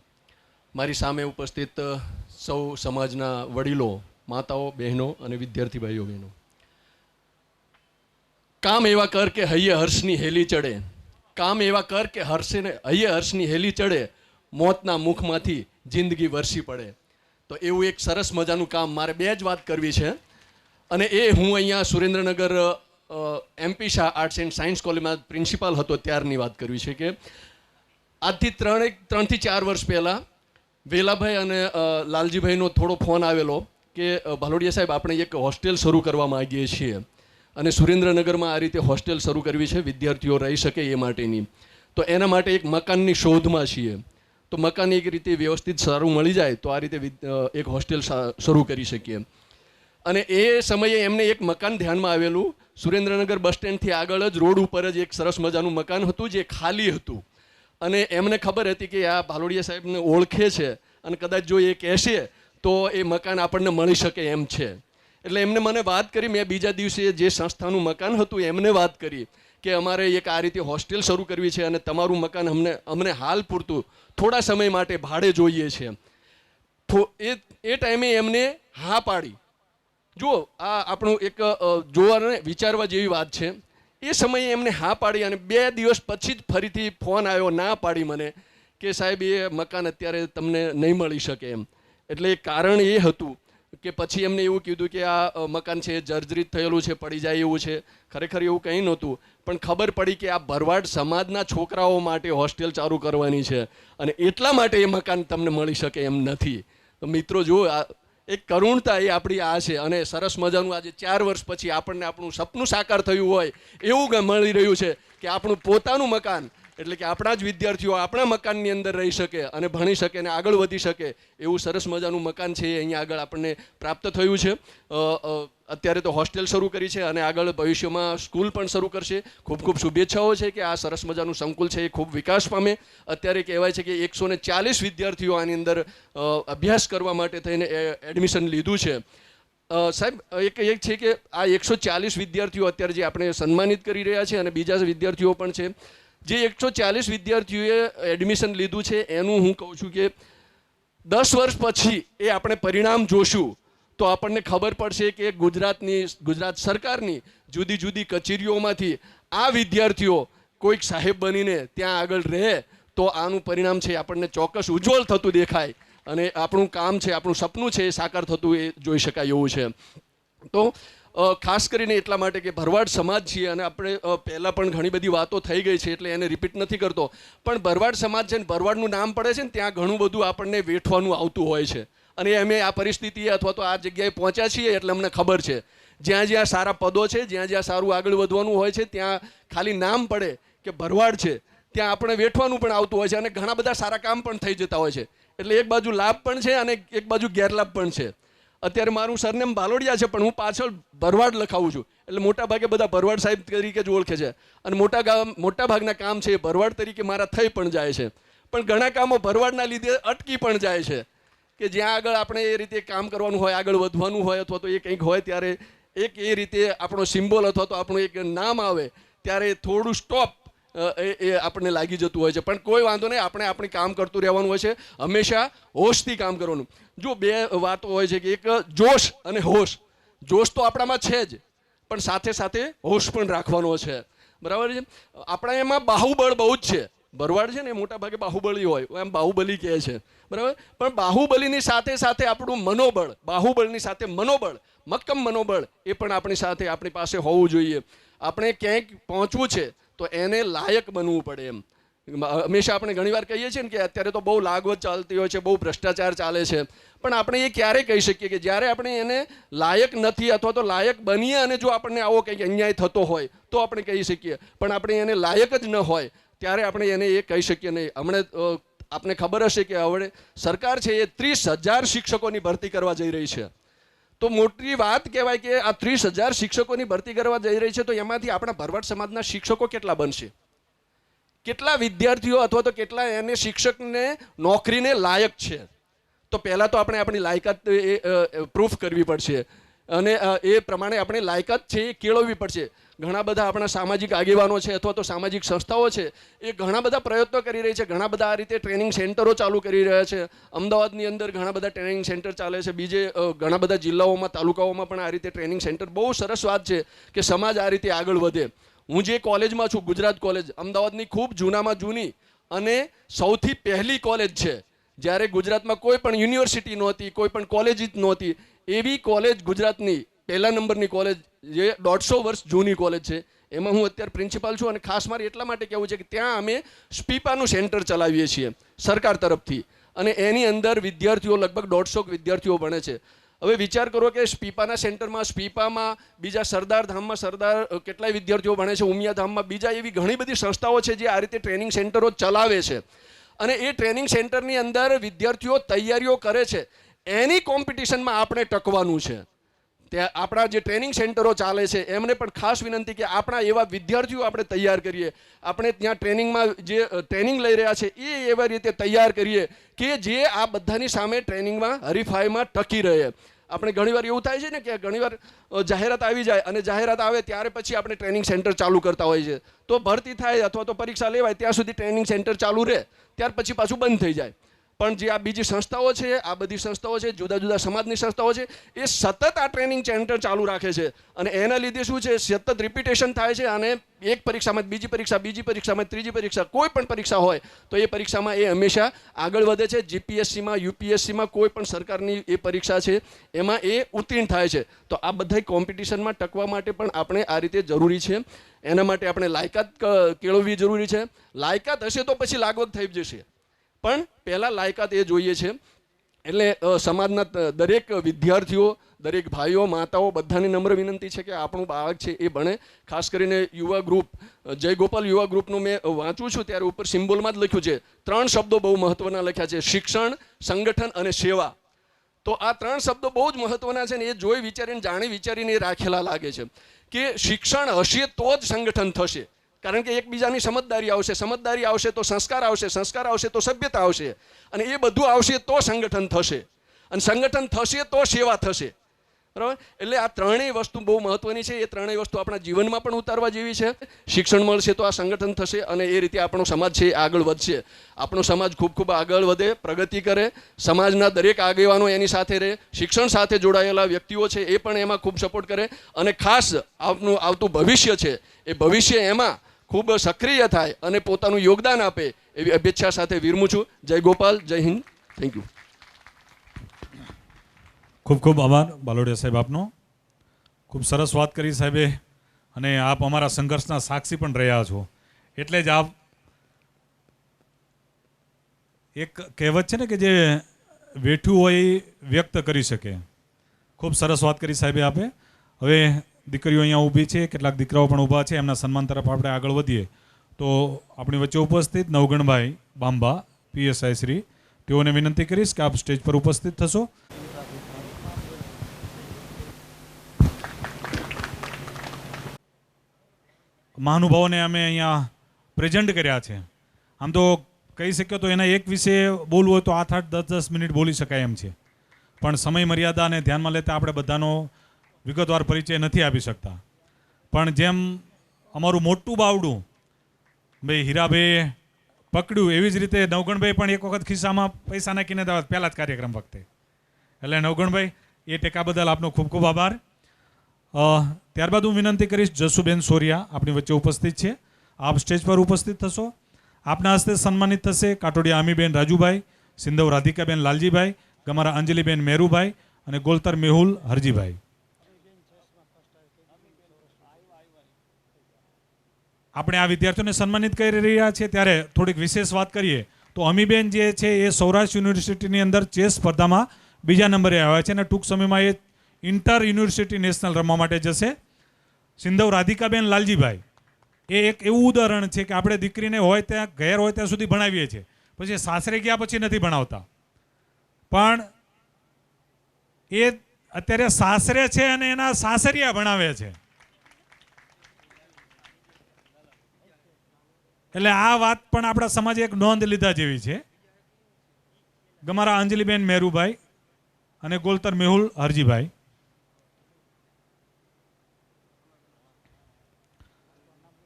મારી સામે ઉપસ્થિત સૌ સમાજના વડીલો, માતાઓ, બહેનો અને વિદ્યાર્થી ભાઈઓ બહેનો. કામ એવા કર કે હૈયે હર્ષની હેલી ચડે, કામ એવા કર કે હૈયે હર્ષની હેલી ચડે, મોતના મુખમાંથી જિંદગી વરસી પડે. તો એવું એક સરસ મજાનું કામ મારે બે જ વાત કરવી છે અને એ હું અહીંયા Surendranagar MP Shah arts and science કોલેજમાં પ્રિન્સિપાલ હતો ત્યારની વાત કરવી છે કે આજથી 3 થી 4 વર્ષ પહેલાં વેલાભાઈ અને લાલજીભાઈનો થોડો ફોન આવેલો કે ભાલોડિયા સાહેબ આપણે એક હોસ્ટેલ શરૂ કરવા માગીએ છીએ અને સુરેન્દ્રનગરમાં આ રીતે હોસ્ટેલ શરૂ કરવી છે, વિદ્યાર્થીઓ રહી શકે એ માટેની. તો એના માટે એક મકાનની શોધમાં છીએ. તો મકાન એક રીતે વ્યવસ્થિત સારું મળી જાય તો આ રીતે એક હોસ્ટેલ શરૂ કરી શકીએ. અને એ સમયે એમને એક મકાન ધ્યાનમાં આવેલું. સુરેન્દ્રનગર બસ સ્ટેન્ડથી આગળ જ રોડ ઉપર જ એક સરસ મજાનું મકાન હતું જે ખાલી હતું અને એમને ખબર હતી કે આ ભાલોડિયા સાહેબને ઓળખે છે અને કદાચ જો એ કહેશે તો એ મકાન આપણને મળી શકે એમ છે. એટલે એમને મને વાત કરી. મેં બીજા દિવસે જે સંસ્થાનું મકાન હતું એમને વાત કરી કે અમારે એક આ રીતે હોસ્ટેલ શરૂ કરવી છે અને તમારું મકાન અમને હાલ પૂરતું થોડા સમય માટે ભાડે જોઈએ છે. એ ટાઈમે એમને હા પાડી. જુઓ, આ આપણું એક જોવાને વિચારવા જેવી વાત છે. એ સમયે એમને હા પાડી અને 2 દિવસ પછી જ ફરીથી ફોન આવ્યો, ના પાડી મને કે સાહેબ એ મકાન અત્યારે તમને નહીં મળી શકે એમ. એટલે કારણ એ હતું કે પછી એમને એવું કીધું કે આ મકાન છે જર્જરિત થયેલું છે, પડી જાય એવું છે. ખરેખર એવું કંઈ નહોતું, પણ ખબર પડી કે આ ભરવાડ સમાજના છોકરાઓ માટે હોસ્ટેલ ચાલુ કરવાની છે અને એટલા માટે એ મકાન તમને મળી શકે એમ નથી. તો મિત્રો જુઓ, આ એક કરુણતા એ આપણી આ છે. અને સરસ મજાનું આજે 4 વર્ષ પછી આપણને આપણું સપનું સાકાર થયું હોય એવું મળી રહ્યું છે કે આપણું પોતાનું મકાન, એટલે કે આપણા જ વિદ્યાર્થીઓ આપણા મકાનની અંદર રહી શકે અને ભણી શકે અને આગળ વધી શકે એવું સરસ મજાનું મકાન છે એ અહીંયા આગળ આપણને પ્રાપ્ત થયું છે. અત્યારે તો હોસ્ટેલ શરૂ કરી છે અને આગળ ભવિષ્યમાં સ્કૂલ પણ શરૂ કરશે. ખૂબ ખૂબ શુભેચ્છાઓ છે કે આ સરસ મજાનું સંકુલ છે એ ખૂબ વિકાસ પામે. અત્યારે કહેવાય છે કે 140 વિદ્યાર્થીઓ આની અંદર અભ્યાસ કરવા માટે થઈને એડમિશન લીધું છે. સાહેબ, એક છે કે આ 140 વિદ્યાર્થીઓ અત્યારે જે આપણે સન્માનિત કરી રહ્યા છે અને બીજા વિદ્યાર્થીઓ પણ છે. જે 140 વિદ્યાર્થીઓએ એડમિશન લીધું છે એનું હું કહું છું કે 10 વર્ષ પછી એ આપણે પરિણામ જોશું તો આપણને ખબર પડશે કે ગુજરાત સરકારની જુદી જુદી કચેરીઓમાંથી આ વિદ્યાર્થીઓ કોઈક સાહેબ બનીને ત્યાં આગળ રહે તો આનું પરિણામ છે આપણને ચોક્કસ ઉજ્જવળ થતું દેખાય અને આપણું કામ છે, આપણું સપનું છે એ સાકાર થતું એ જોઈ શકાય એવું છે. તો ખાસ કરીને એટલા માટે કે ભરવાડ સમાજ છીએ અને આપણે પહેલાં પણ ઘણી બધી વાતો થઈ ગઈ છે એટલે એને રિપીટ નથી કરતો, પણ ભરવાડ સમાજ છે ને ભરવાડનું નામ પડે છે ને ત્યાં ઘણું બધું આપણને વેઠવાનું આવતું હોય છે. અને અમે આ પરિસ્થિતિએ અથવા તો આ જગ્યાએ પહોંચ્યા છીએ એટલે અમને ખબર છે જ્યાં જ્યાં સારા પદો છે, જ્યાં જ્યાં સારું આગળ વધવાનું હોય છે ત્યાં ખાલી નામ પડે કે ભરવાડ છે ત્યાં આપણે વેઠવાનું પણ આવતું હોય છે અને ઘણા બધા સારા કામ પણ થઈ જતા હોય છે. એટલે એક બાજુ લાભ પણ છે અને એક બાજુ ગેરલાભ પણ છે. અત્યારે મારું સરનેમ બાલોડિયા છે પણ હું પાછળ ભરવાડ લખાવું છું એટલે મોટા ભાગે બધા ભરવાડ સાહેબ તરીકે જ ઓળખે છે અને મોટા ભાગના કામ છે એ ભરવાડ તરીકે મારા થઈ પણ જાય છે. પણ ઘણા કામો ભરવાડના લીધે અટકી પણ જાય છે કે જ્યાં આગળ આપણે એ રીતે કામ કરવાનું હોય, આગળ વધવાનું હોય અથવા તો એ કંઈક હોય ત્યારે એક એ રીતે આપણો સિમ્બોલ અથવા તો આપણું એક નામ આવે ત્યારે થોડું સ્ટોપ એ આપણને લાગી જતું હોય છે. પણ કોઈ વાંધો નહીં, આપણે આપણે કામ કરતું રહેવાનું હોય છે, હંમેશા હોશથી કામ કરવાનું. જો બે વાતો હોય છે કે એક જોશ અને હોશ. જોશ તો આપણામાં છે જ પણ સાથે સાથે હોશ પણ રાખવાનો છે, બરાબર છે. આપણા એમાં બાહુબળ બહુ જ છે. ભરવાડ છે ને મોટા ભાગે બાહુબલી હોય, એમ બાહુબલી કહે છે, બરાબર. પણ બાહુબલીની સાથે સાથે આપણું મનોબળ, બાહુબળની સાથે મનોબળ, મક્કમ મનોબળ એ પણ આપણી સાથે આપણી પાસે હોવું જોઈએ. આપણે ક્યાંક પહોંચવું છે તો એને લાયક બનવું પડે. એમ હંમેશા આપણે ઘણીવાર કહીએ છીએ ને કે અત્યારે તો બહુ લાગવત ચાલતી હોય છે, બહુ ભ્રષ્ટાચાર ચાલે છે, પણ આપણે એ ક્યારે કહી શકીએ કે જ્યારે આપણે એને લાયક નથી અથવા તો લાયક બનીએ અને જો આપણને આવો કંઈક અન્યાય થતો હોય તો આપણે કહી શકીએ, પણ આપણે એને લાયક જ ન હોય ત્યારે આપણે એને એ કહી શકીએ નહીં. હમણાં આપને ખબર હશે કે હવે સરકાર છે એ 30,000 શિક્ષકોની ભરતી કરવા જઈ રહી છે. તો મોટી વાત કહેવાય કે આ 30,000 શિક્ષકોની ભરતી કરવા જઈ રહી છે તો એમાંથી આપણા ભરવાડ સમાજના શિક્ષકો કેટલા બનશે, કેટલા વિદ્યાર્થીઓ અથવા તો કેટલા એને શિક્ષકને નોકરીને લાયક છે. તો પહેલાં તો આપણે આપણી લાયકાત પ્રૂફ કરવી પડશે અને એ પ્રમાણે આપણે લાયકાત છે એ કેળવવી પડશે. ઘણા બધા આપણા સામાજિક આગેવાનો છે અથવા તો સામાજિક સંસ્થાઓ છે એ ઘણા બધા પ્રયત્નો કરી રહી છે, ઘણા બધા આ રીતે ટ્રેનિંગ સેન્ટરો ચાલુ કરી રહ્યા છે. અમદાવાદની અંદર ઘણા બધા ટ્રેનિંગ સેન્ટર ચાલે છે, બીજે ઘણા બધા જિલ્લાઓમાં, તાલુકાઓમાં પણ આ રીતે ટ્રેનિંગ સેન્ટર. બહુ સરસ વાત છે કે સમાજ આ રીતે આગળ વધે. હું જે કોલેજમાં છું, ગુજરાત કોલેજ, અમદાવાદની ખૂબ જૂનામાં જૂની અને સૌથી પહેલી કોલેજ છે. જ્યારે ગુજરાતમાં કોઈ પણ યુનિવર્સિટી નહોતી, કોઈ પણ કોલેજ જ નહોતી, એવી કોલેજ ગુજરાતની પહેલા નંબરની કોલેજ જે 150 વર્ષ જૂની કોલેજ છે એમાં હું અત્યારે પ્રિન્સિપાલ છું. અને ખાસ મારે એટલા માટે કહેવું છે કે ત્યાં અમે સ્પીપાનું સેન્ટર ચલાવીએ છીએ સરકાર તરફથી અને એની અંદર વિદ્યાર્થીઓ લગભગ 150 વિદ્યાર્થીઓ ભણે છે. હવે વિચાર કરો કે સ્પીપાના સેન્ટરમાં, સ્પીપામાં બીજા સરદાર ધામમાં કેટલાય વિદ્યાર્થીઓ ભણે છે, ઉમિયા ધામમાં બીજા, એવી ઘણી બધી સંસ્થાઓ છે જે આ રીતે ટ્રેનિંગ સેન્ટરો ચલાવે છે. અને એ ટ્રેનિંગ સેન્ટરની અંદર વિદ્યાર્થીઓ તૈયારીઓ કરે છે, એની કોમ્પિટિશનમાં આપણે ટકવાનું છે. ત્યાં આપણા જે ટ્રેનિંગ સેન્ટરો ચાલે છે એમને પણ ખાસ વિનંતી કે આપણા એવા વિદ્યાર્થીઓ આપણે તૈયાર કરીએ. આપણે ત્યાં ટ્રેનિંગમાં જે ટ્રેનિંગ લઈ રહ્યા છે એ એવા રીતે તૈયાર કરીએ કે જે આ બધાની સામે ટ્રેનિંગમાં હરીફાઈમાં ટકી રહે. આપણે ઘણીવાર એવું થાય છે ને કે ઘણીવાર જાહેરાત આવી જાય અને જાહેરાત આવે ત્યારે પછી આપણે ટ્રેનિંગ સેન્ટર ચાલુ કરતા હોઈએ છીએ. તો ભરતી થાય અથવા તો પરીક્ષા લેવાય ત્યાં સુધી ટ્રેનિંગ સેન્ટર ચાલુ રહે, ત્યાર પછી પાછું બંધ થઈ જાય. પણ જે આ બીજી સંસ્થાઓ છે, આ બધી સંસ્થાઓ છે, જુદા જુદા સમાજની સંસ્થાઓ છે, એ સતત આ ટ્રેનિંગ સેન્ટર ચાલુ રાખે છે અને એના લીધે શું છે, સતત રિપીટેશન થાય છે અને એક પરીક્ષામાં બીજી પરીક્ષામાં ત્રીજી પરીક્ષા, કોઈ પણ પરીક્ષા હોય તો એ પરીક્ષામાં એ હંમેશા આગળ વધે છે. જીપીએસસીમાં, યુપીએસસીમાં કોઈ પણ સરકારની એ પરીક્ષા છે એમાં એ ઉત્તીર્ણ થાય છે. તો આ બધા કોમ્પિટિશનમાં ટકવા માટે પણ આપણે આ રીતે જરૂરી છે. એના માટે આપણે લાયકાત કેળવવી જરૂરી છે. લાયકાત હશે તો પછી લાગવગ થઈ જશે, પણ પહેલાં લાયકાત એ જોઈએ છે. એટલે સમાજના દરેક વિદ્યાર્થીઓ, દરેક ભાઈઓ, માતાઓ બધાની નમ્ર વિનંતી છે કે આપણું બાળક છે એ ભણે. ખાસ કરીને યુવા ગ્રુપ, જય ગોપાલ યુવા ગ્રુપનું મેં વાંચું છું ત્યારે ઉપર સિમ્બોલમાં જ લખ્યું છે, 3 શબ્દો બહુ મહત્ત્વના લખ્યા છે: શિક્ષણ, સંગઠન અને સેવા. તો આ 3 શબ્દો બહુ જ મહત્ત્વના છે ને એ જોઈ વિચારીને, જાણી વિચારીને એ રાખેલા લાગે છે કે શિક્ષણ હશે તો જ સંગઠન થશે. કારણ કે એકબીજાની સમજદારી આવશે તો સંસ્કાર આવશે તો સભ્યતા આવશે, અને એ બધું આવશે તો સંગઠન થશે, અને સંગઠન થશે તો સેવા થશે. બરાબર? એટલે આ ત્રણેય વસ્તુ બહુ મહત્વની છે. એ ત્રણેય વસ્તુ આપણા જીવનમાં પણ ઉતારવા જેવી છે. શિક્ષણ મળશે તો આ સંગઠન થશે, અને એ રીતે આપણો સમાજ છે એ આગળ વધશે. આપણો સમાજ ખૂબ ખૂબ આગળ વધે, પ્રગતિ કરે. સમાજના દરેક આગેવાનો એની સાથે રહે. શિક્ષણ સાથે જોડાયેલા વ્યક્તિઓ છે એ પણ એમાં ખૂબ સપોર્ટ કરે, અને ખાસ આવતું ભવિષ્ય છે એ ભવિષ્ય એમાં ખૂબ સક્રિય થાય અને પોતાનું યોગદાન આપે એવી અપેક્ષા સાથે વિરમું છું. જય ગોપાલ, જય હિન્દ. Thank you. ખૂબ ખૂબ આભાર બાલોડિયા સાહેબ આપનો. ખૂબ સરસ વાત કરી સાહેબે, અને આપ અમારા સંઘર્ષના સાક્ષી પણ રહ્યા છો. એટલે જ આપ એક કહેવત છે ને કે જે વેઠ્યું હોય એ વ્યક્ત કરી શકે. ખૂબ સરસ વાત કરી સાહેબે આપે. હવે દીકરીઓ અહીંયા ઊભી છે, કેટલાક દીકરાઓ પણ ઊભા છે. એમના સન્માન તરફ આપણે આગળ વધીએ તો આપણી વચ્ચે ઉપસ્થિત નવગણભાઈ બાંબા, પીએસઆઈ શ્રી, તેઓને વિનંતી કરીશ કે આપ સ્ટેજ પર ઉપસ્થિત થશો. મહાનુભાવોને અમે અહીંયા પ્રેઝન્ટ કર્યા છે. આમ તો કહી શક્યો તો એના એક વિશે બોલવું હોય તો 8-8, 10-10 મિનિટ બોલી શકાય એમ છે, પણ સમય મર્યાદાને ધ્યાનમાં લેતા આપણે બધાનો વિગતવાર પરિચય નથી આપી શકતા. પણ જેમ અમારું મોટું બાવડું ભાઈ હીરાભાઈ પકડ્યું, એવી જ રીતે નવગણભાઈ પણ એક વખત ખિસ્સામાં પૈસા નાખીને પહેલા જ કાર્યક્રમ વખતે. એટલે નવગણભાઈ, એ ટેકા બદલ આપનો ખૂબ ખૂબ આભાર. ત્યારબાદ હું વિનંતી કરીશ જસુબેન સોરિયા આપણી વચ્ચે ઉપસ્થિત છે. આપ સ્ટેજ પર ઉપસ્થિત થશો. આપના હસ્તે સન્માનિત થશે કાટોડિયા અમીબેન રાજુભાઈ, સિંધવ રાધિકાબેન લાલજીભાઈ, ગમારા અંજલિબેન મેરુભાઈ અને ગોલતર મેહુલ હરજીભાઈ. આપણે આ વિદ્યાર્થીઓને સન્માનિત કરી રહ્યા છીએ ત્યારે થોડીક વિશેષ વાત કરીએ તો અમીબેન જે છે એ સૌરાષ્ટ્ર યુનિવર્સિટીની અંદર ચેસ સ્પર્ધામાં 2જા નંબરે આવ્યા છે અને ટૂંક સમયમાં એ ઇન્ટર યુનિવર્સિટી નેશનલ રમવા માટે જશે. સિંધવ રાધિકાબેન લાલજીભાઈ, એ એક એવું ઉદાહરણ છે કે આપણે દીકરીને હોય ત્યાં ઘેર હોય ત્યાં સુધી ભણાવીએ છીએ, પછી સાસરે ગયા પછી નથી ભણાવતા. પણ એ અત્યારે સાસરે છે અને એના સાસરિયા ભણાવે છે. એટલે આ વાત પણ આપણા સમાજે એક નોંધ લીધા જેવી છે. ગમારા અંજલિબેન મેરુભાઈ અને ગોલતર મેહુલ હરજીભાઈ.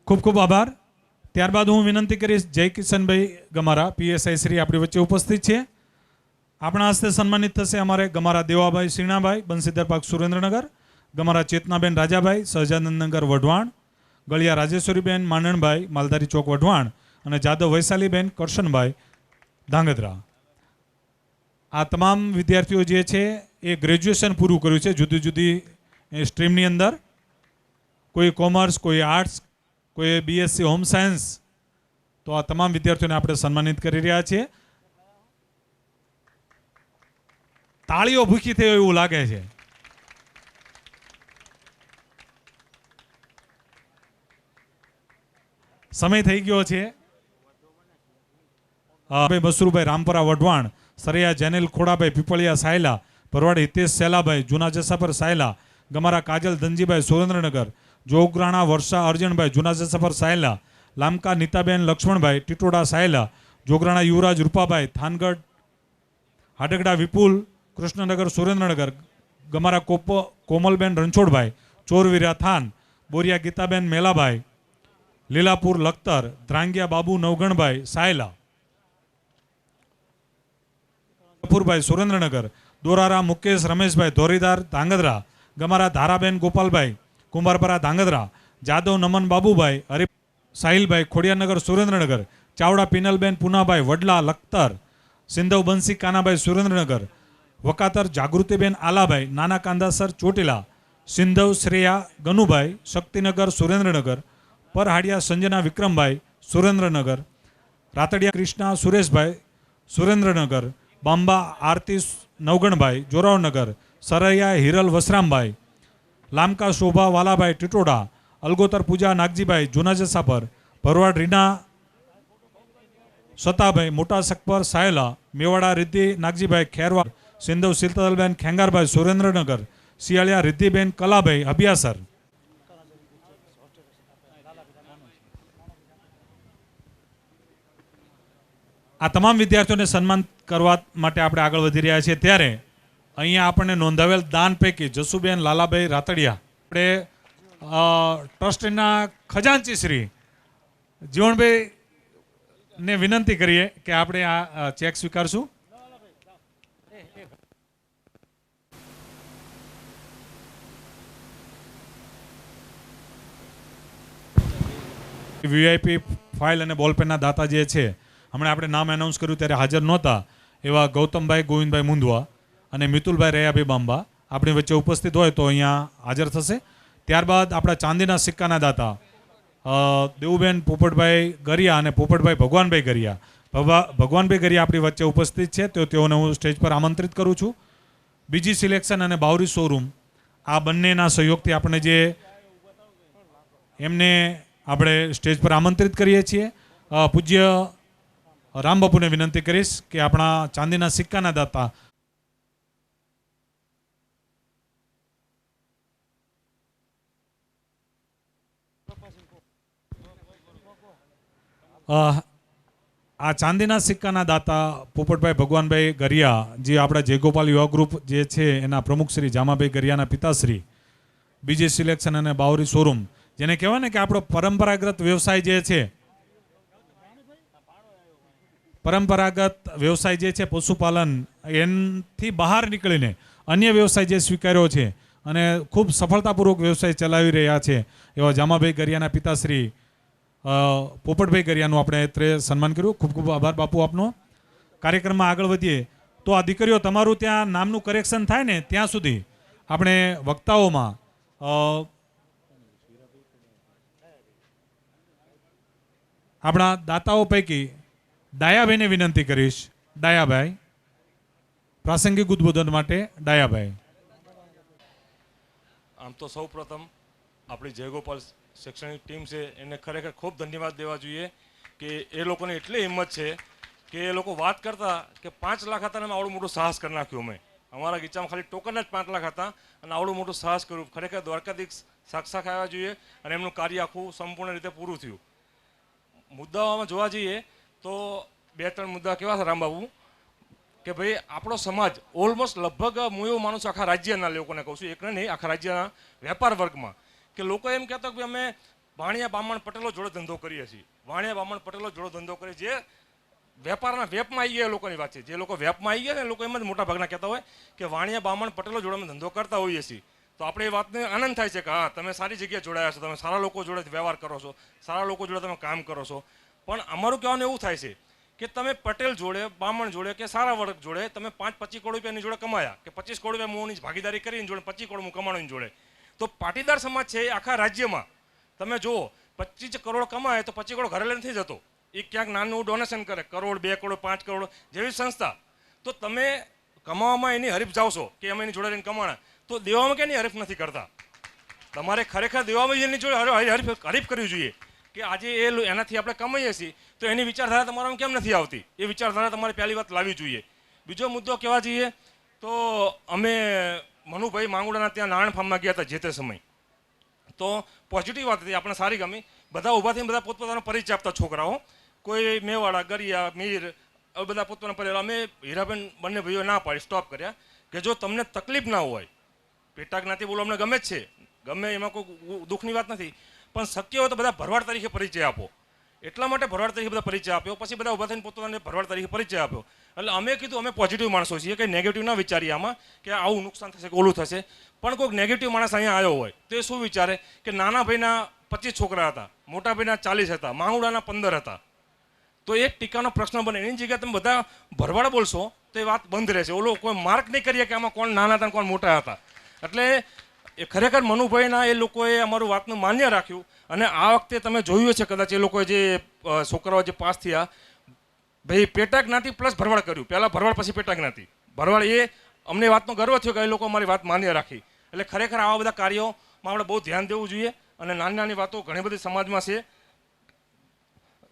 ખૂબ ખૂબ આભાર. ત્યારબાદ હું વિનંતી કરીશ જય કિશનભાઈ ગમારા, પીએસઆઈ શ્રી આપણી વચ્ચે ઉપસ્થિત છે. આપણા હસ્તે સન્માનિત થશે અમારે ગમારા દેવાભાઈ સિણાભાઈ, બંસીધર પાર્ક સુરેન્દ્રનગર, ગમારા ચેતનાબેન રાજાભાઈ, સહજાનંદનગર વઢવાણ, ગળિયા રાજેશ્વરીબેન માંડણભાઈ, માલધારી ચોક વઢવાણ, અને જાદવ વૈશાલીબેન કરશનભાઈ ધાંગધ્રા. આ તમામ વિદ્યાર્થીઓ જે છે એ ગ્રેજ્યુએશન પૂરું કર્યું છે જુદી જુદી સ્ટ્રીમની અંદર. કોઈ કોમર્સ, કોઈ આર્ટ્સ, કોઈ બીએસસી હોમ સાયન્સ. તો આ તમામ વિદ્યાર્થીઓને આપણે સન્માનિત કરી રહ્યા છીએ. તાળીઓ ભૂખી થઈ એવું લાગે છે. સમય થઈ ગયો છે. બસરુભાઈ રામપરા વઢવાણ, સરૈયા જેનેલ ખોડાભાઈ પીપળિયા સાયલા, ભરવાડ હિતેશ સેલાભાઈ જૂના જસાપર સાયલા, ગમારા કાજલ ધનજીભાઈ સુરેન્દ્રનગર, જોગરાણા વર્ષા અર્જણભાઈ જૂના જસાપર સાયલા, લામકા નીતાબેન લક્ષ્મણભાઈ ટીટોડા સાયલા, જોગરાણા યુવરાજ રૂપાભાઈ થાનગઢ, હાડગડા વિપુલ કૃષ્ણનગર સુરેન્દ્રનગર, ગમારા કોમલબેન રણછોડભાઈ ચોરવીરા થાન, બોરિયા ગીતાબેન મેલાભાઈ, લીલાપુર લખતર, ધ્રાંગિયા બાબુ નવગણભાઈ સાયલા. કપૂરભાઈ સુરેન્દ્રનગર, દોરારા મુકેશ રમેશભાઈ ધોરીદાર ધાંગધ્રા, ગમારા ધારાબેન ગોપાલભાઈ કુંભારપરા ધાંગધ્રા, જાદવ નમન બાબુભાઈ હરિ સાહિલભાઈ ખોડિયારનગર સુરેન્દ્રનગર, ચાવડા પિનલબેન પુનાભાઈ વડલા લખતર, સિંધવ બંસી કાનાભાઈ સુરેન્દ્રનગર, વકાતર જાગૃતિબેન આલાભાઈ નાના કાંદાસર ચોટીલા, સિંધવ શ્રેયા ગનુભાઈ શક્તિનગર સુરેન્દ્રનગર, પરહાડિયા સંજના વિક્રમભાઈ સુરેન્દ્રનગર, રાતડિયા કૃષ્ણા સુરેશભાઈ સુરેન્દ્રનગર, બાંબા આરતી નવગણભાઈ જોરાવનગર, સરૈયા હિરલ વસરામભાઈ, લામકા શોભા વાલાભાઈ ટીટોડા, અલગોતર પૂજા નાગજીભાઈ જૂના જસાપર, ભરવાડ રીના સતાભાઈ મોટા સકપર સાયલા, મેવાડા રિદ્ધિ નાગજીભાઈ ખેરવાડ, સિંધવ શીતલબેન ખેંગારભાઈ સુરેન્દ્રનગર, શિયાળિયા રિદ્ધિબેન કલાભાઈ અભિયાસર. આ તમામ વિદ્યાર્થીઓને સન્માન કરવા માટે આપણે આગળ વધી રહ્યા છીએ. ત્યારે અહીંયા આપણને નોંધાવેલ દાન પૈકી જસુબેન લાલાભાઈ રાતડિયા આપણે ટ્રસ્ટના ખજાનચી શ્રી જીવણભાઈ ને વિનંતી કરીએ કે આપણે આ ચેક સ્વીકારશું. વીઆઈપી ફાઇલ અને બોલપેનના દાતા જે છે, હમણાં આપણે નામ એનાઉન્સ કર્યું ત્યારે હાજર નહોતા એવા ગૌતમભાઈ ગોવિંદભાઈ મુંદવા અને મિતુલભાઈ રયાભાઈ બાંબા આપણી વચ્ચે ઉપસ્થિત હોય તો અહીંયા હાજર થશે. ત્યારબાદ આપણા ચાંદીના સિક્કાના દાતા દેવુબેન પોપટભાઈ ગરિયા અને પોપટભાઈ ભગવાનભાઈ ગરિયા, ભગવાનભાઈ ગરિયા આપણી વચ્ચે ઉપસ્થિત છે, તો તેઓને હું સ્ટેજ પર આમંત્રિત કરું છું. બીજી સિલેક્શન અને બાવરી શોરૂમ આ બંનેના સહયોગથી આપણે જે એમને આપણે સ્ટેજ પર આમંત્રિત કરીએ છીએ. પૂજ્ય રામબાપુને વિનંતી કરીશ કે આપણા ચાંદીના સિક્કાના દાતા આ ચાંદીના સિક્કાના દાતા પોપટભાઈ ભગવાનભાઈ ગરિયા, જે આપણા જયગોપાલ યુવા ગ્રુપ જે છે એના પ્રમુખ શ્રી જામાભાઈ ગરિયાના પિતાશ્રી, બીજી સિલેક્શન અને બાવરી શોરૂમ, જેને કહેવાય ને કે આપણો પરંપરાગત વ્યવસાય જે છે, પરંપરાગત વ્યવસાય જે છે પશુપાલન, એનાથી બહાર નીકળીને અન્ય વ્યવસાય જે સ્વીકાર્યો છે અને ખૂબ સફળતાપૂર્વક વ્યવસાય ચલાવી રહ્યા છે એવા જામાભાઈ ગરિયાના પિતાશ્રી પોપટભાઈ ગરિયાનું આપણે સન્માન કર્યું. ખૂબ ખૂબ આભાર બાપુ આપનો. કાર્યક્રમમાં આગળ વધીએ તો આ દીકરીઓ તમારું ત્યાં નામનું કરેક્શન થાય ને ત્યાં સુધી આપણે વક્તાઓમાં આપણા દાતાઓ પૈકી ડાયાભાઈને વિનંતી કરીશ. ડાયાભાઈ, પ્રાસંગિક ઉદ્બોધન માટે ડાયાભાઈ. આમ તો સૌ પ્રથમ આપણી જયગોપાલ શૈક્ષણિક ટીમ છે એને ખરેખર ખૂબ ધન્યવાદ દેવા જોઈએ કે એ લોકોને એટલી હિંમત છે કે એ લોકો વાત કરતા કે 5 લાખ હતા ને આવડું મોટું સાહસ કરી નાખ્યું. અમે અમારા ગીચામાં ખાલી ટોકન જ 5 લાખ હતા અને આવડું મોટું સાહસ કર્યું. ખરેખર દ્વારકાધીશ સાક્ષાત આવ્યા જોઈએ અને એમનું કાર્ય આખું સંપૂર્ણ રીતે પૂરું થયું. મુદ્દાઓમાં જોવા જઈએ તો 2-3 મુદ્દા કેવા છે રામબાબુ કે ભાઈ આપણો સમાજ ઓલમોસ્ટ લગભગ હું એવું માનું છું આખા રાજ્યના લોકોને કહું છું, એકને નહીં આખા રાજ્યના વેપાર વર્ગમાં, કે લોકો એમ કહેતા કે અમે વાણિયા બામણ પટેલો જોડે ધંધો કરીએ છીએ. વાણિયા બામણ પટેલો જોડે ધંધો કરીએ, જે વેપારના વેપમાં આવી ગયા લોકોની વાત છે. જે લોકો વેપમાં આવી ગયા ને લોકો એમ જ મોટા ભાગના કહેતા હોય કે વાણિયા બામણ પટેલો જોડે અમે ધંધો કરતા હોઈએ છીએ. તો આપણે એ વાતને આનંદ થાય છે કે હા, તમે સારી જગ્યાએ જોડાયા છો, તમે સારા લોકો જોડે વ્યવહાર કરો છો, સારા લોકો જોડે તમે કામ કરો છો. પણ અમારું કહેવાનું એવું થાય છે કે તમે પટેલ જોડે, બામણ જોડે કે સારા વર્ગ જોડે તમે 5-25 કરોડ રૂપિયાની જોડે કમાયા કે 25 કરોડ રૂપિયા મોની ભાગીદારી કરીને જોડે 25 કરોડ હું કમાણોની જોડે, તો પાટીદાર સમાજ છે આખા રાજ્યમાં તમે જુઓ 25 કરોડ કમાય તો 25 કરોડ ઘરે નથી જતો. એ ક્યાંક નાનું ડોનેશન કરે, કરોડ, 2 કરોડ, 5 કરોડ જેવી સંસ્થા. તો તમે કમાવામાં એની હરીફ જાઓ છો કે અમે એની જોડે રહીને કમાણા, તો દેવામાં કે એની હરીફ નથી કરતા. તમારે ખરેખર દેવામાં એની જોડે હરીફ કરવી જોઈએ કે આજે એનાથી આપણે કમાઈએ છીએ તો એની વિચારધારા તમારામાં કેમ નથી આવતી. એ વિચારધારા તમારે પહેલી વાત લાવવી જોઈએ. બીજો મુદ્દો કહેવા જઈએ તો અમે મનુભાઈ માંગુડાના ત્યાં નારાયણ ફાર્મમાં ગયા હતા જે તે સમય, તો પોઝિટિવ વાત હતી, આપણે સારી ગમી. બધા ઊભા થઈને બધા પોતપોતાનો પરિચય આપતા છોકરાઓ, કોઈ મેવાડા, ગરિયા, મીર, બધા પોતપોતાના પરિચય. અમે હીરાબેન બંને ભાઈઓ ના પાડી, સ્ટોપ કર્યા કે જો તમને તકલીફ ના હોય, પેટા જ્ઞાતિ બોલો અમને ગમે જ છે, ગમે એમાં કોઈ દુઃખની વાત નથી, પણ શક્ય હોય તો બધા ભરવાડ તરીકે પરિચય આપો. એટલા માટે ભરવાડ તરીકે બધા પરિચય આપ્યો. પછી બધા ઊભા થઈને પોતાને ભરવાડ તરીકે પરિચય આપ્યો. એટલે અમે કીધું અમે પોઝિટિવ માણસો છીએ, કે નેગેટિવ ના વિચારીએ આમાં કે આવું નુકસાન થશે કે ઓલું થશે. પણ કોઈક નેગેટિવ માણસ અહીંયા આવ્યો હોય તો એ શું વિચારે કે નાના ભાઈના 25 છોકરા હતા, મોટા ભાઈના 40 હતા, માહુડાના 15 હતા, તો એક ટીકાનો પ્રશ્ન બને. એની જગ્યાએ તમે બધા ભરવાડ બોલશો તો એ વાત બંધ રહેશે. ઓલો કોઈ માર્ક નહીં કરીએ કે આમાં કોણ નાના હતા કોણ મોટા હતા. એટલે એ ખરેખર મનુભાઈના એ લોકોએ અમારું વાતનું માન્ય રાખ્યું. અને આ વખતે તમે જોયું છે કદાચ એ લોકોએ જે છોકરાઓ જે પાસ થયા, ભાઈ પેટા જ્ઞાતિ પ્લસ ભરવાડ કર્યું. પહેલાં ભરવાડ પછી પેટા જ્ઞાતિ ભરવાડ. એ અમને વાતનો ગર્વ થયો કે એ લોકો અમારી વાત માન્ય રાખી. એટલે ખરેખર આવા બધા કાર્યોમાં આપણે બહુ ધ્યાન દેવું જોઈએ. અને નાની નાની વાતો ઘણી બધી સમાજમાં છે.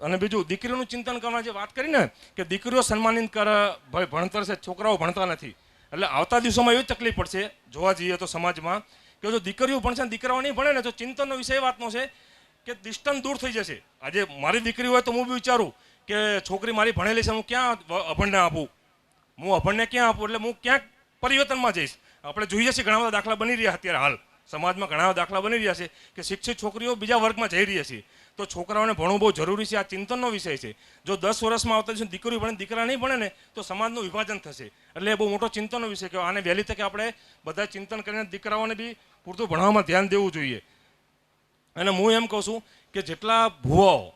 અને બીજું દીકરીઓનું ચિંતન કરવાની જે વાત કરીને કે દીકરીઓ સન્માનિત કરે, ભાઈ ભણતર છે, છોકરાઓ ભણતા નથી. એટલે આવતા દિવસોમાં એવી તકલીફ પડશે જોવા જઈએ તો સમાજમાં, કે જો દીકરીઓ ભણશે ને દીકરાઓ નહીં ભણે ને તો ચિંતનનો વિષય એ વાતનો છે કે ડિસ્ટન્સ દૂર થઈ જશે. આજે મારી દીકરી હોય તો હું બી વિચારું કે છોકરી મારી ભણેલી છે, હું ક્યાં અભણને આપું, હું અભણને ક્યાં આપું, એટલે હું ક્યાંક પરિવર્તનમાં જઈશ. આપણે જોઈએ છીએ ઘણા બધા દાખલા બની રહ્યા અત્યારે હાલ સમાજમાં, ઘણા બધા દાખલા બની રહ્યા છે કે શિક્ષિત છોકરીઓ બીજા વર્ગમાં જઈ રહી છે. તો છોકરાઓને ભણવું બહુ જરૂરી છે. આ ચિંતનનો વિષય છે. જો 10 વર્ષમાં આવતા દિવસે દીકરીઓ ભણે દીકરા નહીં ભણે ને તો સમાજનું વિભાજન થશે. એટલે એ બહુ મોટો ચિંતનનો વિષય કે આને વહેલી તકે આપણે બધા ચિંતન કરીને દીકરાઓને બી પૂરતું ભણવામાં ધ્યાન દેવું જોઈએ. અને હું એમ કહું છું કે જેટલા ભુવાઓ,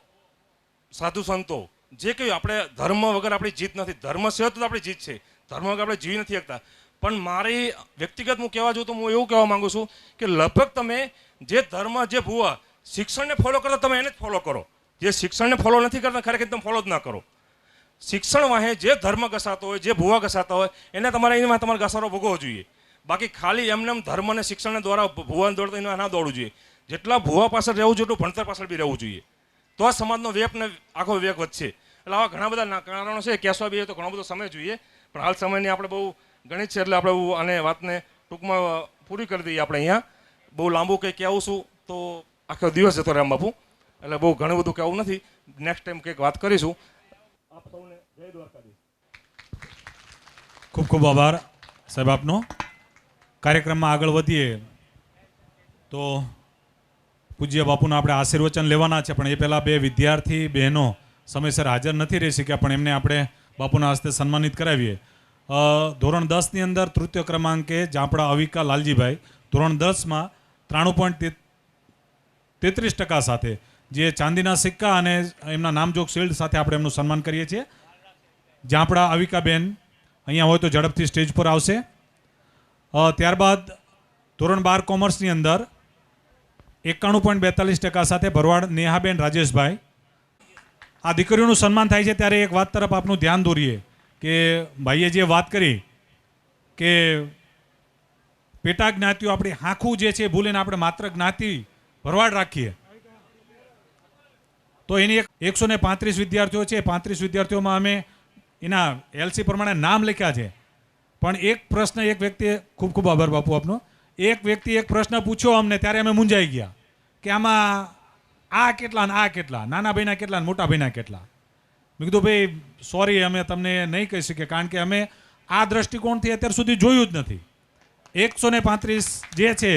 સાધુ સંતો જે કહ્યું, આપણે ધર્મ વગર આપણી જીત નથી. ધર્મ છે તો આપણી જીત છે, ધર્મ વગર આપણે જીવી નથી શકતા. પણ મારી વ્યક્તિગત હું કહેવા જાઉં તો હું એવું કહેવા માગું છું કે લગભગ તમે જે ધર્મ, જે ભુવા શિક્ષણને ફોલો કરો તમે એને જ ફોલો કરો. જે શિક્ષણને ફોલો નથી કરતા ખરેખર તમે ફોલો જ ના કરો. શિક્ષણ વાહે જે ધર્મ ઘસાતો હોય, જે ભુવા ઘસાતા હોય એને તમારે એમાં તમારે ઘસારો ભોગવવો જોઈએ. બાકી ખાલી એમને ધર્મ અને શિક્ષણ દ્વારા ભુવાને દોડતો એના ના દોડવું જોઈએ. જેટલા ભુવા પાછળ રહેવું જોઈએ એટલું ભણતર પાછળ બી રહેવું જોઈએ. તો આ સમાજનો વેપ ને આખો વેગ વધશે. એટલે આવા ઘણા બધા કારણો છે. કહેવા બી તો ઘણો બધો સમય જોઈએ, પણ હાલ સમયની આપણે બહુ ગણિત છે. એટલે આપણે આને વાતને ટૂંકમાં પૂરી કરી દઈએ. આપણે અહીંયા બહુ લાંબુ કંઈ કહેવું છું તો આખો દિવસ જતો રામ બાપુ. એટલે બહુ ઘણું બધું કહેવું નથી. નેક્સ્ટ ટાઈમ કંઈક વાત કરીશું. આપ સૌને જય દ્વારકાધીશ. ખૂબ ખૂબ આભાર સાહેબ આપનો. કાર્યક્રમમાં આગળ વધીએ તો પૂજ્ય બાપુના આપણે આશીર્વચન લેવાના છે, પણ એ પહેલાં 2 વિદ્યાર્થી બહેનો સમયસર હાજર નથી રહી શક્યા, પણ એમને આપણે બાપુના હસ્તે સન્માનિત કરાવીએ. ધોરણ 10ની અંદર તૃતીય ક્રમાંકે જાપડા અવિકા લાલજીભાઈ, ધોરણ 10માં 93.33% સાથે, જે ચાંદીના સિક્કા અને એમના નામજોગ શિલ્ડ સાથે આપણે એમનું સન્માન કરીએ છીએ. જાપડા અવિકાબેન અહીંયા હોય તો ઝડપથી સ્ટેજ પર આવશે. ત્યારબાદ ધોરણ 12 કોમર્સની અંદર 91.42% સાથે ભરવાડ નેહાબેન રાજેશભાઈ. આ દીકરીઓનું સન્માન થાય છે ત્યારે એક વાત તરફ આપનું ધ્યાન દોરીએ કે ભાઈએ જે વાત કરી કે પેટા જ્ઞાતિઓ આપણી હાંખું જે છે ભૂલીને આપણે માત્ર જ્ઞાતિ ભરવાડ રાખીએ, તો એની 135 વિદ્યાર્થીઓ છે. 35 વિદ્યાર્થીઓમાં અમે એના એલસી પ્રમાણે નામ લખ્યા છે. પણ એક પ્રશ્ન એક વ્યક્તિએ, ખૂબ ખૂબ આભાર બાપુ આપનો, એક વ્યક્તિ એક પ્રશ્ન પૂછ્યો અમને ત્યારે અમે મૂંઝાઈ ગયા કે આમાં આ કેટલા ને આ કેટલા, નાના ભાઈના કેટલા ને મોટા ભાઈના કેટલા. મેં કીધું ભાઈ સોરી, અમે તમને નહીં કહી શકીએ, કારણ કે અમે આ દ્રષ્ટિકોણથી અત્યાર સુધી જોયું જ નથી. 135 જે છે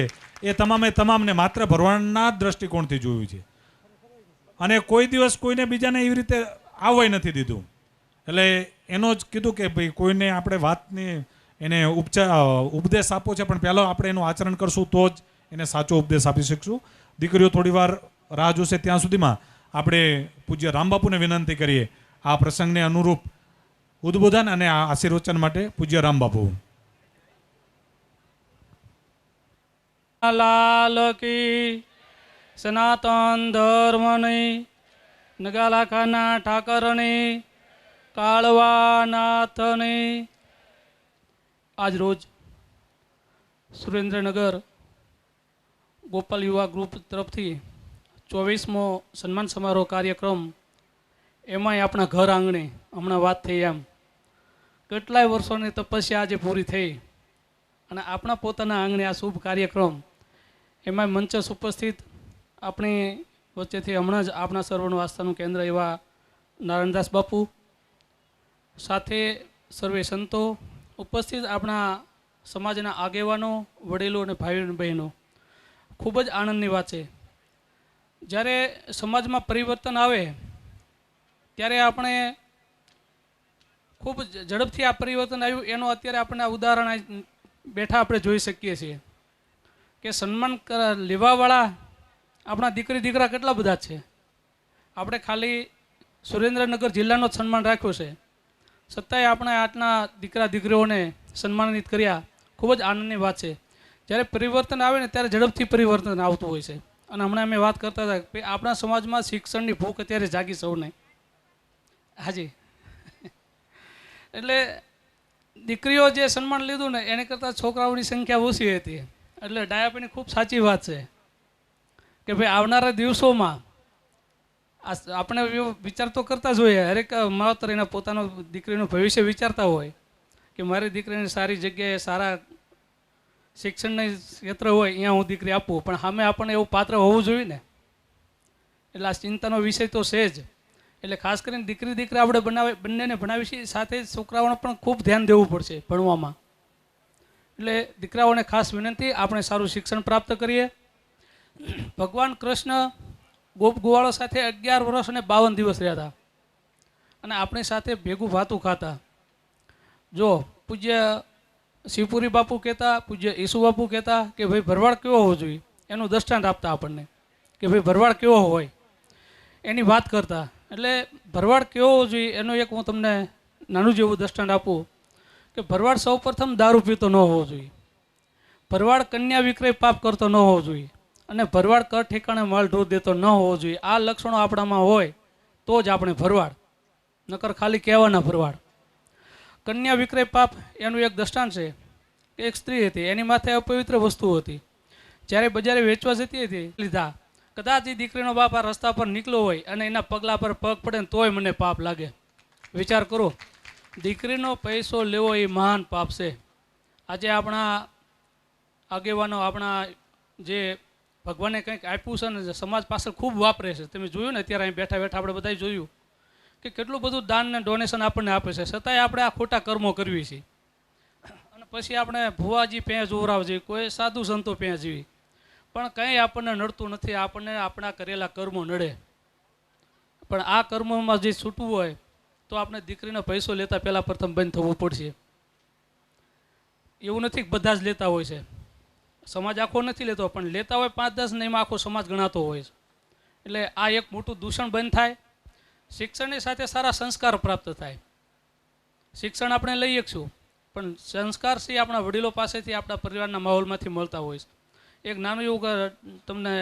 એ તમામને માત્ર ભરવાડના દ્રષ્ટિકોણથી જોયું છે, અને કોઈ દિવસ કોઈને બીજાને એવી રીતે આવવાય નથી દીધું. એટલે એનો જ કીધું કે ભાઈ કોઈને આપણે વાતની એને ઉપદેશ આપવો છે, પણ પહેલાં આપણે એનું આચરણ કરશું તો જ એને સાચો ઉપદેશ આપી શકશું. દીકરીઓ થોડી વાર રાહ જોશે, ત્યાં સુધીમાં આપણે પૂજ્ય રામબાપુને વિનંતી કરીએ આ પ્રસંગને અનુરૂપ ઉદ્બોધન અને આ આશીર્વચન માટે. પૂજ્ય રામબાપુ. લાલ કી સનાતન ધર્મની નગાલાખાના ઠાકરની કાળવાનાથની આજ રોજ સુરેન્દ્રનગર ગોપાલ યુવા ગ્રુપ તરફથી 24મો સન્માન સમારોહ કાર્યક્રમ, એમાંય આપણા ઘર આંગણે હમણાં વાત થઈ એમ કેટલાય વર્ષોની તપસ્યા આજે પૂરી થઈ અને આપણા પોતાના આંગણે આ શુભ કાર્યક્રમ, એમાં મંચસ ઉપસ્થિત આપણી વચ્ચેથી હમણાં જ આપણા સર્વનું આસ્થાનું કેન્દ્ર એવા નારાયણદાસ બાપુ સાથે સર્વે સંતો ઉપસ્થિત, આપણા સમાજના આગેવાનો, વડીલો અને ભાઈઓ બહેનો. ખૂબ જ આનંદની વાત છે. જ્યારે સમાજમાં પરિવર્તન આવે ત્યારે આપણે ખૂબ ઝડપથી આ પરિવર્તન આવ્યું એનો અત્યારે આપણે આ ઉદાહરણ બેઠા આપણે જોઈ શકીએ છીએ કે સન્માન લેવાવાળા આપણા દીકરી દીકરા કેટલા બધા છે. આપણે ખાલી સુરેન્દ્રનગર જિલ્લાનો જ સન્માન રાખ્યો છે, છતાંય આપણે આટલા દીકરા દીકરીઓને સન્માનિત કર્યા. ખૂબ જ આનંદની વાત છે. જ્યારે પરિવર્તન આવે ને ત્યારે ઝડપથી પરિવર્તન આવતું હોય છે. અને હમણાં અમે વાત કરતા હતા કે આપણા સમાજમાં શિક્ષણની ભૂખ અત્યારે જાગી સૌને. હાજી, એટલે દીકરીઓ જે સન્માન લીધું ને એને કરતાં છોકરાઓની સંખ્યા ઓછી હતી. એટલે ડાયાપીની ખૂબ સાચી વાત છે કે ભાઈ આવનારા દિવસોમાં આપણે વિચાર તો કરતા જ હોઈએ, હરેક માવતર એના પોતાનો દીકરીનું ભવિષ્ય વિચારતા હોય કે મારી દીકરીને સારી જગ્યાએ સારા શિક્ષણના ક્ષેત્ર હોય અહીંયા હું દીકરી આપું, પણ સામે આપણને એવું પાત્ર હોવું જોઈએ ને. એટલે આ ચિંતાનો વિષય તો છે જ. એટલે ખાસ કરીને દીકરી દીકરા આપણે બંનેને ભણાવી છીએ, સાથે છોકરાઓને પણ ખૂબ ધ્યાન દેવું પડશે ભણવામાં. એટલે દીકરાઓને ખાસ વિનંતી, આપણે સારું શિક્ષણ પ્રાપ્ત કરીએ. ભગવાન કૃષ્ણ ગોપ ગોવાળો સાથે 11 વર્ષ અને 52 દિવસ રહ્યા હતા અને આપણી સાથે ભેગું ભાતું ખાતા. જો પૂજ્ય શિવપુરી બાપુ કહેતા, પૂજ્ય ઈસુ બાપુ કહેતા કે ભાઈ ભરવાડ કેવો હોવો જોઈએ, એનું દ્રષ્ટાંત આપતા આપણને કે ભાઈ ભરવાડ કેવો હોય એની વાત કરતા. એટલે ભરવાડ કેવો હોવો જોઈએ એનું એક હું તમને નાનું જેવું દ્રષ્ટાંત આપું કે ભરવાડ સૌ પ્રથમ દારૂ પીતો ન હોવો જોઈએ, ભરવાડ કન્યા વિક્રય પાપ કરતો ન હોવો જોઈએ, અને ભરવાડ કર ઠેકાણે માલ ઢોર દેતો ન હોવો જોઈએ. આ લક્ષણો આપણામાં હોય તો જ આપણે ભરવાડ, નકર ખાલી કહેવાના ભરવાડ. કન્યા વિક્રય પાપ એનું એક દ્રષ્ટાંત છે કે એક સ્ત્રી હતી, એની માથે અપવિત્ર વસ્તુ હતી. જ્યારે બજારે વેચવા જતી હતી લીધા, કદાચ એ દીકરીનો બાપ આ રસ્તા પર નીકળ્યો હોય અને એના પગલા પર પગ પડે ને તોય મને પાપ લાગે. વિચાર કરો, દીકરીનો પૈસો લેવો એ મહાન પાપ છે. આજે આપણા આગેવાનો, આપણા જે ભગવાને કંઈક આપ્યું છે ને સમાજ પાછળ ખૂબ વાપરે છે. તમે જોયું ને અત્યારે અહીં બેઠા બેઠા આપણે બધાએ જોયું કે કેટલું બધું દાન ને ડોનેશન આપણને આપે છે, છતાંય આપણે આ ખોટા કર્મો કરવી છીએ. અને પછી આપણે ભુવાજી પેં જોવરાવ જેવી, કોઈ સાધુ સંતો પેં જેવી, પણ કંઈ આપણને નડતું નથી. આપણને આપણા કરેલા કર્મો નડે. પણ આ કર્મોમાં જે છૂટવું હોય તો આપણે દીકરીનો પૈસો લેતા પહેલાં પ્રથમ બંધ થવું પડશે. એવું નથી કે બધા જ લેતા હોય છે, સમાજ આખો નથી લેતો, પણ લેતા હોય 5-10 ને એમાં આખો સમાજ ગણાતો હોય છે. એટલે આ એક મોટું દૂષણ બંધ થાય. શિક્ષણની સાથે સારા સંસ્કાર પ્રાપ્ત થાય. શિક્ષણ આપણે લઈ શકશું, પણ સંસ્કાર છે આપણા વડીલો પાસેથી, આપણા પરિવારના માહોલમાંથી મળતા હોય છે. એક નાનું એવું તમને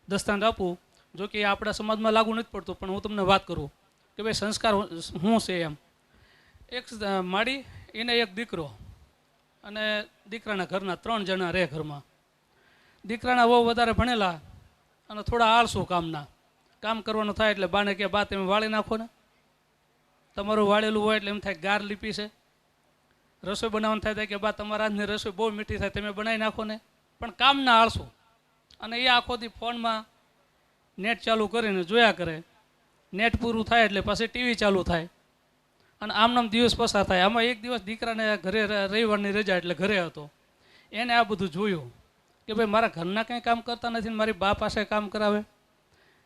દસ્તાંત આપું, જો કે આપણા સમાજમાં લાગુ નથી પડતું, પણ હું તમને વાત કરું કે ભાઈ સંસ્કાર શું છે એમ. એક માડી, એને એક દીકરો અને દીકરાના ઘરના 3 જણા રહે ઘરમાં. દીકરાના વહુ વધારે ભણેલા અને થોડા આળસુ કામના. કામ કરવાનું થાય એટલે બાને કે બા તમે વાળી નાખો ને, તમારું વાળેલું હોય એટલે એમ થાય ગાર લીપી છે. રસોઈ બનાવવાનું થાય કે બા તમારા હાથની રસોઈ બહુ મીઠી થાય, તમે બનાવી નાખો ને. પણ કામના આળસુ. અને એ આખો દી ફોનમાં નેટ ચાલુ કરીને જોયા કરે. નેટ પૂરું થાય એટલે પછી ટીવી ચાલુ થાય અને આમનામ દિવસ પસાર થાય. આમાં એક દિવસ દીકરાને ઘરે રવિવારની રજા એટલે ઘરે હતો, એને આ બધું જોયું કે ભાઈ મારા ઘરના કંઈ કામ કરતા નથી, મારી બા પાસે કામ કરાવે.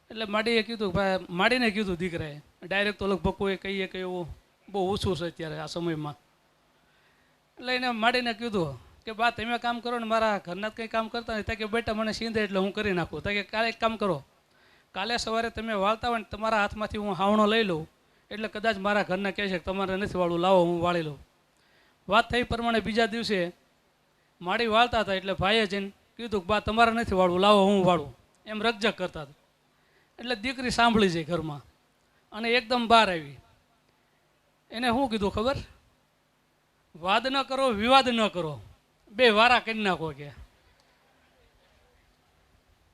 એટલે માડીએ કીધું, ભાઈ માડીને કીધું દીકરાએ, ડાયરેક્ટ તો લગભગ કોઈ કહીએ કે એવું બહુ ઓછું છે અત્યારે આ સમયમાં. એટલે એને માડીને કીધું કે બા તમે કામ કરો ને, મારા ઘરના કંઈ કામ કરતા નથી. કે બેટા મને સીંધે એટલે હું કરી નાખું. કે કાલે એક કામ કરો, કાલે સવારે તમે વાળતા હોય ને તમારા હાથમાંથી હું હાવણો લઈ લઉં, એટલે કદાચ મારા ઘરના કહે છે કે તમારે નથી વાળવું, લાવો હું વાળી લઉં. વાત થઈ પ્રમાણે બીજા દિવસે માડી વાળતા હતા એટલે ભાઈએ જઈને કીધું કે બા તમારે નથી વાળવું, લાવો હું વાળું. એમ રકઝક કરતા હતા. એટલે દીકરી સાંભળી જાય ઘરમાં અને એકદમ બહાર આવી. એને શું કીધું ખબર? વાદ ન કરો, વિવાદ ન કરો, 2 વારા કરી નાખો. કે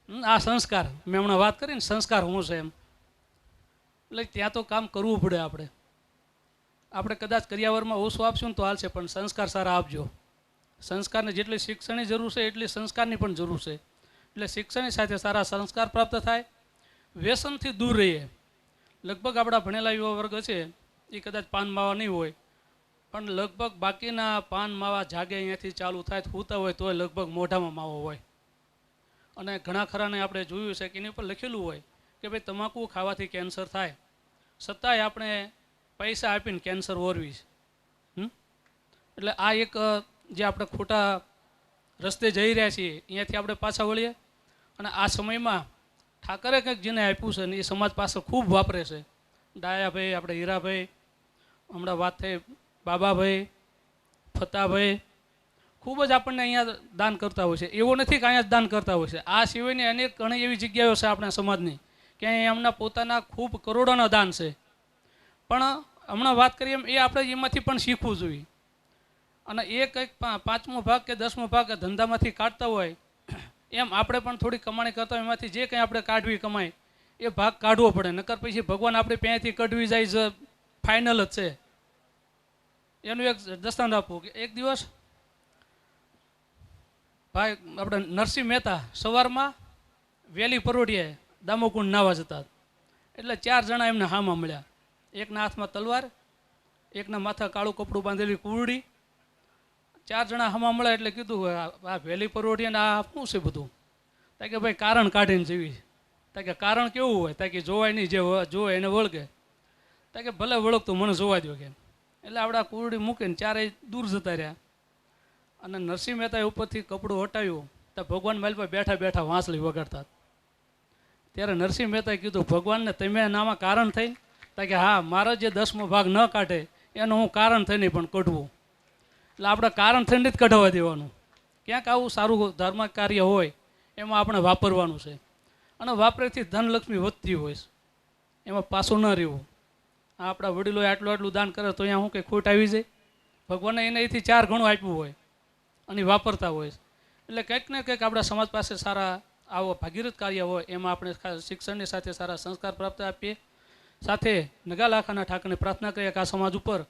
આ સંસ્કાર મેં હમણાં વાત કરી ને, સંસ્કાર શું છે એમ. એટલે ત્યાં તો કામ કરવું પડે. આપણે કદાચ કરિયાવરમાં ઓછું આપશું ને તો હાલશે, પણ સંસ્કાર સારા આપજો. સંસ્કારને જેટલી શિક્ષણની જરૂર છે એટલી સંસ્કારની પણ જરૂર છે. એટલે શિક્ષણની સાથે સારા સંસ્કાર પ્રાપ્ત થાય, વ્યસનથી દૂર રહીએ. લગભગ આપણા ભણેલા યુવા વર્ગ છે એ કદાચ પાન માવા નહીં હોય, પણ લગભગ બાકીના પાન માવા જાગે અહીંયાથી ચાલુ થાય સૂતા હોય તોય લગભગ મોઢામાં માવો હોય. અને ઘણા ખરાને આપણે જોયું છે કે એની ઉપર લખેલું હોય કે ભાઈ તમાકુ ખાવાથી કેન્સર થાય, છતાંય આપણે પૈસા આપીને કેન્સર ઓરવી છે. એટલે આ એક જે આપણે ખોટા રસ્તે જઈ રહ્યા છીએ અહીંયાથી આપણે પાછા વળીએ અને આ સમયમાં ઠાકરે કંઈક જેને આપ્યું છે ને એ સમાજ પાસે ખૂબ વાપરે છે. ડાયાભાઈ, આપણે હીરાભાઈ, હમણાં વાત થઈ બાબાભાઈ, ફતાભાઈ, ખૂબ જ આપણને અહીંયા દાન કરતા હોય છે. એવું નથી કે અહીંયા જ દાન કરતા હોય છે, આ સિવાયની અનેક ઘણી એવી જગ્યાઓ છે આપણા સમાજની કે અહીંયા એમના પોતાના ખૂબ કરોડોના દાન છે. પણ હમણાં વાત કરીએ એમ એ આપણે એમાંથી પણ શીખવું જોઈએ. અને એ કંઈક 5મો ભાગ કે 10મો ભાગ ધંધામાંથી કાઢતા હોય એમ આપણે પણ થોડી કમાણી કરતા હોય એમાંથી જે કંઈ આપણે કાઢવી કમાય એ ભાગ કાઢવો પડે. નકર પછી ભગવાન આપણે ત્યાંથી કઢવી જાય ફાઇનલ જ છે. એનું એક દસ્તાન આપવું કે એક દિવસ ભાઈ આપણે નરસિંહ મહેતા સવારમાં વેલી પરોઢિયાએ દામોકુંડ નાવા જતા, એટલે 4 જણા એમને હામાં મળ્યા. એકના હાથમાં તલવાર, એકના માથા કાળું કપડું બાંધેલી કુરડી. 4 જણા હામાં મળ્યા એટલે કીધું આ વેલી પરોઢિયાને આ શું છે બધું? તાકે ભાઈ કારણ કાઢીને જેવી. તાકે કારણ કેવું હોય? તાકે જોવાય નહીં, જે જોવાય એને વળગે. તાકે ભલે વળગતું મને જોવા દો કે. એટલે આપણે આ કુરડી મૂકીને 4 દૂર જતા રહ્યા. અને નરસિંહ મહેતાએ ઉપરથી કપડું હટાવ્યું તો ભગવાન મારી પાસે બેઠા બેઠા વાંસળી વગાડતા. ત્યારે નરસિંહ મહેતાએ કીધું ભગવાનને તમે નામાં કારણ થઈને? કે હા, મારો જે 10મો ભાગ ન કાઢે એનું હું કારણ થઈને પણ કઢવું. એટલે આપણે કારણ થઈને જ કઢાવવા દેવાનું. ક્યાંક આવું સારું ધાર્મિક કાર્ય હોય એમાં આપણે વાપરવાનું છે. અને વાપરેથી ધનલક્ષ્મી વધતી હોય છે, એમાં પાછું ન રહેવું. આ આપણા વડીલોએ આટલું દાન કરે તો અહીંયા શું કંઈ ખોટ આવી જાય? ભગવાને એને એથી 4 ગણું આપ્યું હોય અને વાપરતા હોય. એટલે કંઈક ને કંઈક આપણા સમાજ પાસે સારા આવો ભાગીરથ કાર્ય હોય એમાં આપણે ખાસ શિક્ષણની સાથે સારા સંસ્કાર પ્રાપ્ત આપીએ. સાથે નગાલાખાના ઠાકરને પ્રાર્થના કરીએ કે આ સમાજ ઉપર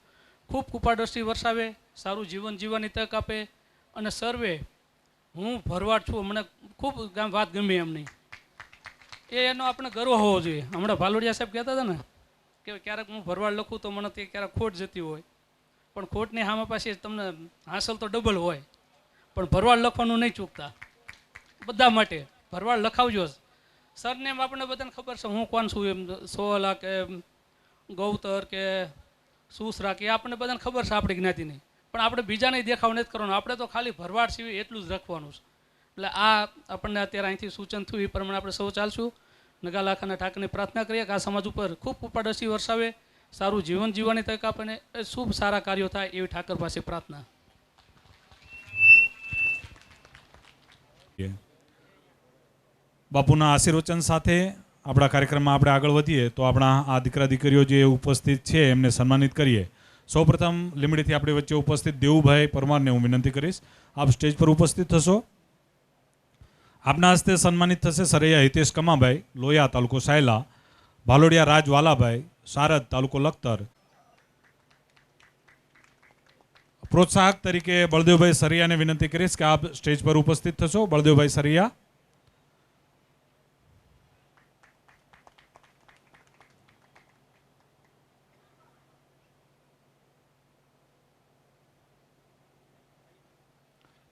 ખૂબ કૃપાદ્રષ્ટિ વરસાવે, સારું જીવન જીવવાની તક આપે. અને સર્વે હું ભરવાડ છું, મને ખૂબ વાત ગમી એમની, એનો આપણે ગર્વ હોવો જોઈએ. હમણાં ભાલોડિયા સાહેબ કહેતા હતા ને કે ક્યારેક હું ભરવાડ લખું તો મને તે ક્યારેક ખોટ જતી હોય, પણ ખોટની સામે પાછી તમને હાંસલ તો ડબલ હોય. પણ ભરવાડ લખવાનું નહીં ચૂકતા. બધા માટે ભરવાડ લખાવજો. સરનેમ આપણને બધાને ખબર છે હું કોણ છું, એમ સોલા કે ગૌતર કે સુસરા કે આપણને બધાને ખબર છે આપણી જ્ઞાતિની. પણ આપણે બીજાને દેખાવ નથી કરવાનો, આપણે તો ખાલી ભરવાડ સિવાય એટલું જ રાખવાનું છે. એટલે આ આપણને અત્યારે અહીંથી સૂચન થયું એ પ્રમાણે આપણે સૌ ચાલશું. નગાલાખાના ઠાકરને પ્રાર્થના કરીએ કે આ સમાજ ઉપર ખૂબ કૃપાદ્રષ્ટિ વરસાવે, સારું જીવન જીવવાની તક આપણને શુભ સારા કાર્યો થાય એવી ઠાકર પાસે પ્રાર્થના. બાપુના આશીર્વચન સાથે આપણા કાર્યક્રમમાં આપણે આગળ વધીએ તો આપણા આ દીકરા દીકરીઓ જે ઉપસ્થિત છે એમને સન્માનિત કરીએ. સૌપ્રથમ લીંબડીથી આપણી વચ્ચે ઉપસ્થિત દેવુભાઈ પરમારને હું વિનંતી કરીશ, આપ સ્ટેજ પર ઉપસ્થિત થશો. આપના હસ્તે સન્માનિત થશે સરૈયા હિતેશ કમાભાઈ, લોયા તાલુકો સાયલા, ભાલોડિયા રાજ વાલાભાઈ, સારદ તાલુકો લખતર. પ્રોત્સાહક તરીકે બળદેવભાઈ સરૈયાને વિનંતી કરીશ કે આપ સ્ટેજ પર ઉપસ્થિત થશો. બળદેવભાઈ સરૈયા.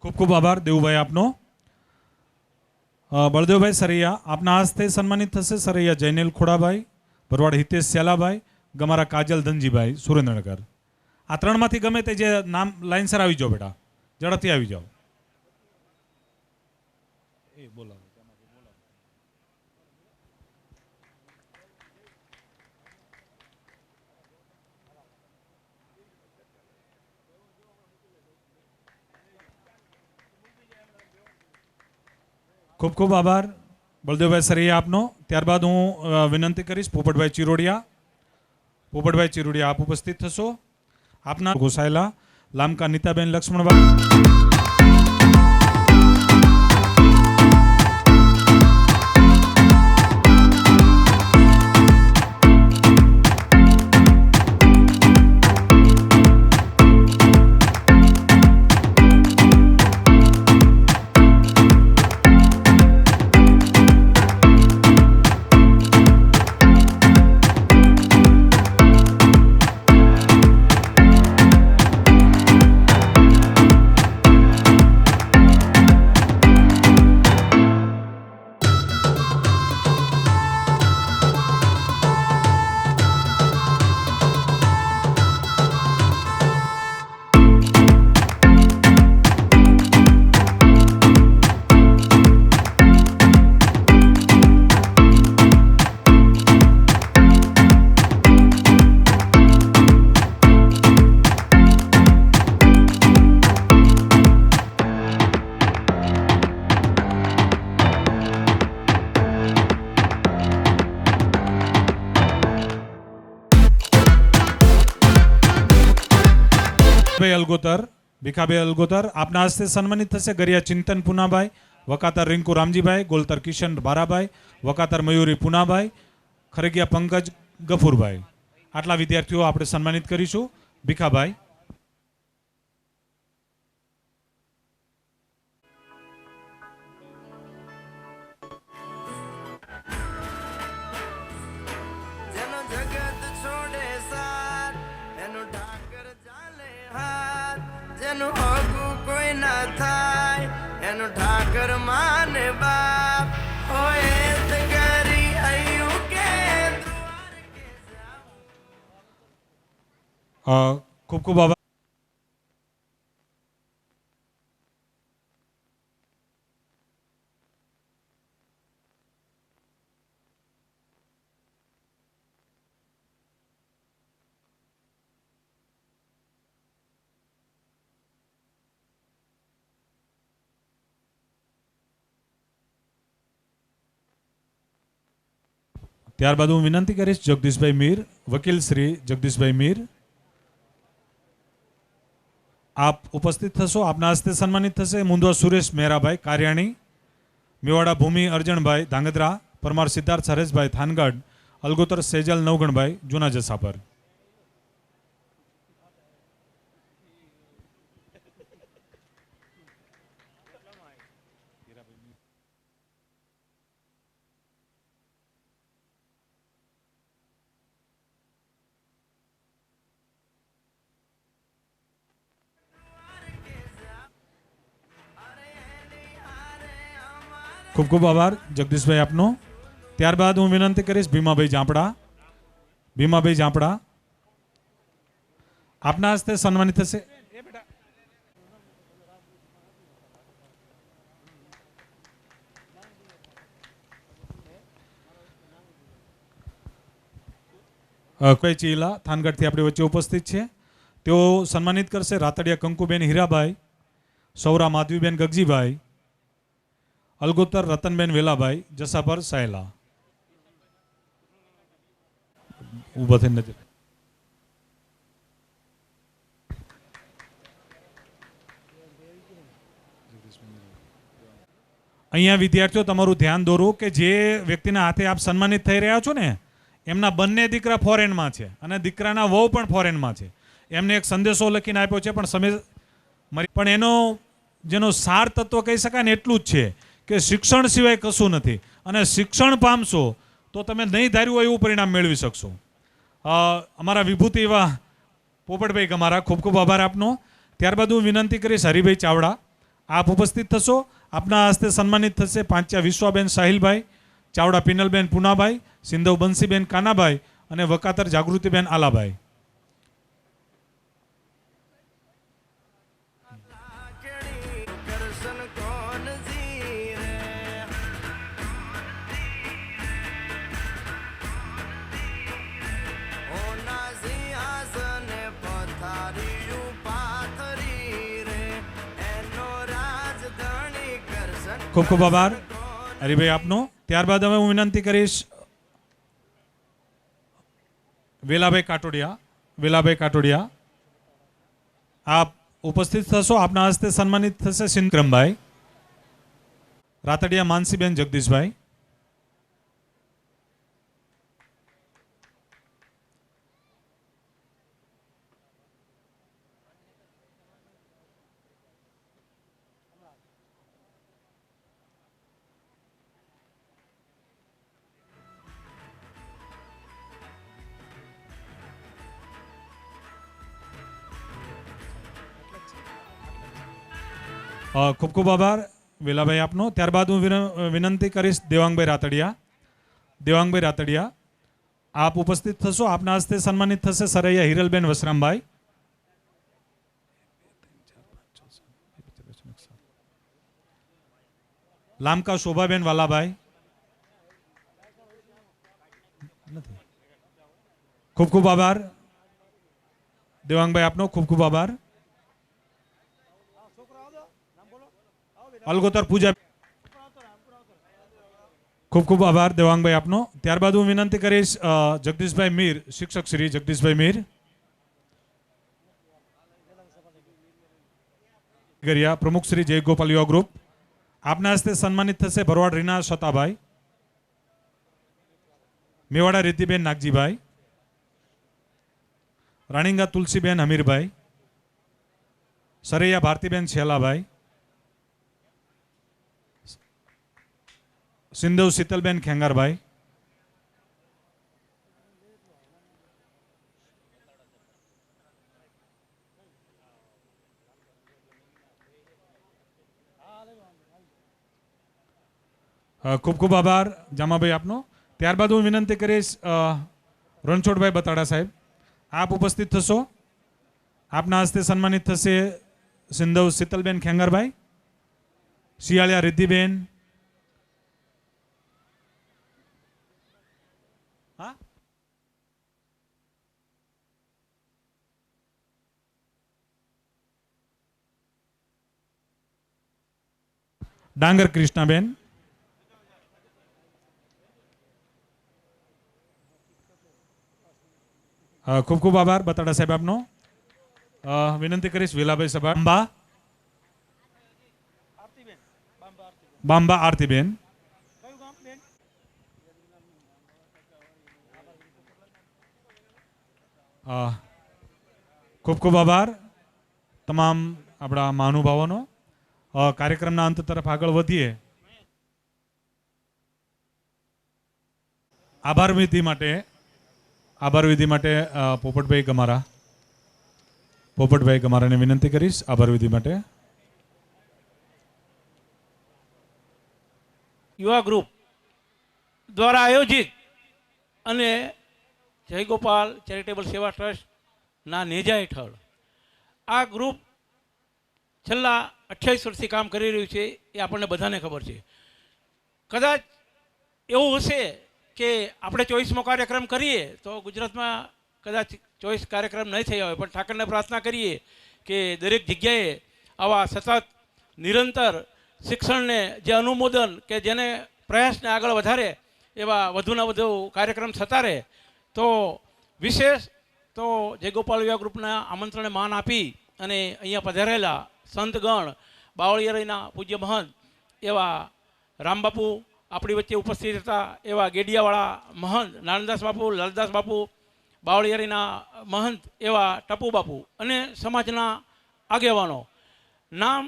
ખૂબ ખૂબ આભાર દેવુભાઈ આપનો. બળદેવભાઈ સરૈયા આપના હસ્તે સન્માનિત થશે સરૈયા જૈનેલ ખોડાભાઈ, ભરવાડ હિતેશ સેલાભાઈ, ગમારા કાજલ ધનજીભાઈ, સુરેન્દ્રનગર. આ 3માંથી ગમે તે જે નામ લાઈનસર આવી જાઓ બેટા, ઝડપથી આવી જાઓ. એ બોલાવો. ખૂબ ખૂબ આભાર બળદેવભાઈ સરૈયા આપનો. ત્યારબાદ હું વિનંતી કરીશ પોપટભાઈ ચિરોડિયા. પોપટભાઈ ચિરોડિયા આપ ઉપસ્થિત થશો. આપના ઘોસાયેલા લામકા નીતાબેન લક્ષ્મણભાઈ. ભીખાભાઈ અલગોતર આપના હસ્તે સન્માનિત થશે. ગરિયા ચિંતન પુનાભાઈ, વકાતર રિંકુ રામજીભાઈ, ગોલતર કિશન બારાભાઈ, વકાતર મયુરી પુનાભાઈ, ખરેગિયા પંકજ ગફુરભાઈ. આટલા વિદ્યાર્થીઓ આપણે સન્માનિત કરીશું. ભીખાભાઈ. જેનો જગત છોડે સાથ એનો ઠાકર ચાલે હાથ જેનું હગું કોઈ ના થાય એનો ઠાકર માને બાપ હોય તે ગરી આયુ કે ખૂબ ખૂબ આભાર. ત્યારબાદ હું વિનંતી કરીશ જગદીશભાઈ મીર, વકીલ શ્રી જગદીશભાઈ મીર, આપ ઉપસ્થિત થશો. આપના હસ્તે સન્માનિત થશે. મુંદવા સુરેશ મહેરાભાઈ કાર્યાણી, મેવાડા ભૂમિ અર્જણભાઈ ધાંગધ્રા, પરમાર સિદ્ધાર્થ હરેશભાઈ થાનગઢ, અલગોતર સેજલ નવગણભાઈ જૂના જસાપર. ખૂબ ખૂબ આભાર જગદીશભાઈ આપનો. ત્યારબાદ હું વિનંતી કરીશ ભીમાભાઈ જાંપડા. ભીમાભાઈ જાંપડા આપના હસ્તે સન્માનિત થશે. કોઈ ચીલા થાનગઢથી આપણી વચ્ચે ઉપસ્થિત છે. તેઓ સન્માનિત કરશે રાતડિયા કંકુબેન હીરાભાઈ, સૌરા માધવીબેન ગગજીભાઈ, અલગોતર રતનબેન વેલાભાઈ જસાપર સાયલા. ઊભા થઈને નજર. અહીંયા વિદ્યાર્થીઓ તમારું ધ્યાન દોરું કે જે વ્યક્તિના હાથે આપ સન્માનિત થઈ રહ્યા છો ને એમના બંને દીકરા ફોરેનમાં છે અને દીકરાના વહુ પણ ફોરેનમાં છે. એમને એક સંદેશો લખીને આપ્યો છે પણ એનો જેનો સાર તત્વ કહી શકાય ને એટલું જ છે કે શિક્ષણ સિવાય કશું નથી અને શિક્ષણ પામશો તો તમે નહીં ધાર્યું હોય એવું પરિણામ મેળવી શકશો. અમારા વિભૂતિ એવા પોપટભાઈ ગમારા, ખૂબ ખૂબ આભાર આપનો. ત્યારબાદ હું વિનંતી કરીશ હરિભાઈ ચાવડા, આપ ઉપસ્થિત થશો. આપના હસ્તે સન્માનિત થશે પાંચ્યા વિશ્વાબેન સાહિલભાઈ, ચાવડા પિનલબેન પુનાભાઈ, સિંધવ બંસીબેન કાનાભાઈ અને વકાતર જાગૃતિબેન આલાભાઈ. કરશન કોણ જીરે ઓના સિંહાસને પથારીયું પાથરી રે એનો રાજધણી કરશન. ખૂબ ખૂબ આભાર હરિભાઈ આપનો. ત્યારબાદ હવે હું વિનંતી કરીશ વેલાભાઈ કાટોડિયા. વેલાભાઈ કાટોડિયા આપ ઉપસ્થિત થશો. આપના હસ્તે સન્માનિત થશે સિંક્રમભાઈ, રાતડિયા માનસીબેન જગદીશભાઈ. ખૂબ ખૂબ આભાર વેલાભાઈ આપનો. ત્યારબાદ હું વિનંતી કરીશ દેવાંગભાઈ રાતડિયા. દેવાંગભાઈ રાતડિયા આપ ઉપસ્થિત થશો. આપના હસ્તે સન્માનિત થશે સરૈયા હિરલબેન વસરામભાઈ. લામકા શોભાબેન વાલાભાઈ. ખૂબ ખૂબ આભાર દેવાંગભાઈ આપનો. ખૂબ ખૂબ આભાર. અલગોતર પૂજા. ખૂબ ખૂબ આભાર દેવાંગભાઈ આપનો. ત્યારબાદ હું વિનંતી કરીશ જગદીશભાઈ મીર, શિક્ષક શ્રી જગદીશભાઈ મીર. गरिया प्रमुख श्री जय गोपाल युवा ग्रुप आपना हस्ते सन्मानित थशे भरवाड રીના સતાભાઈ, મેવાડા રીતિબેન નાગજીભાઈ, રાણીંગા તુલસીબેન હમીરભાઈ, સરૈયા ભારતીબેન છેલાભાઈ, સિંધવ શીતલબેન ખેંગારભાઈ, ખૂબ ખૂબ આભાર જામાભાઈ આપનો. ત્યારબાદ હું વિનંતી કરીશ રણછોડભાઈ બતાડા સાહેબ, આપ ઉપસ્થિત થશો. આપના હસ્તે સન્માનિત થશે સિંધવ શીતલબેન ખેંગારભાઈ, શિયાળિયા રિદ્ધિબેન, હા ડાંગર કૃષ્ણાબેન, ખૂબ ખૂબ આભાર બતાડા સાહેબ આપનો. વિનંતી કરીશ વિલાભાઈ સભા, બાંબા આરતીબેન, ખૂબ ખૂબ આભાર તમામ આપણા મહાનુભાવોનો. કાર્યક્રમના અંત તરફ આગળ વધીએ. આભાર વિધિ માટે પોપટભાઈ ગમારાને વિનંતી કરીશ આભાર વિધિ માટે. યુવા ગ્રુપ દ્વારા આયોજિત અને જયગોપાલ ચેરિટેબલ સેવા ટ્રસ્ટના નેજા હેઠળ આ ગ્રુપ છેલ્લા 28 વર્ષથી કામ કરી રહ્યું છે એ આપણને બધાને ખબર છે. કદાચ એવું હશે કે આપણે 24મો કાર્યક્રમ કરીએ તો ગુજરાતમાં કદાચ 24 કાર્યક્રમ નહીં થયા હોય, પણ ઠાકરને પ્રાર્થના કરીએ કે દરેક જગ્યાએ આવા સતત નિરંતર શિક્ષણને જે અનુમોદન કે જેને પ્રયાસને આગળ વધારે એવા વધુના વધુ કાર્યક્રમ થતા રહે. તો વિશેષ તો જયગોપાલ યુવા ગ્રુપના આમંત્રણને માન આપી અને અહીંયા પધારેલા સંતગણ, બાવળિયારીના પૂજ્ય મહંત એવા રામબાપુ આપણી વચ્ચે ઉપસ્થિત હતા, એવા ગેડિયાવાળા મહંત નાનદાસ બાપુ, લાલદાસ બાપુ, બાવળિયારીના મહંત એવા ટપુ બાપુ અને સમાજના આગેવાનો. નામ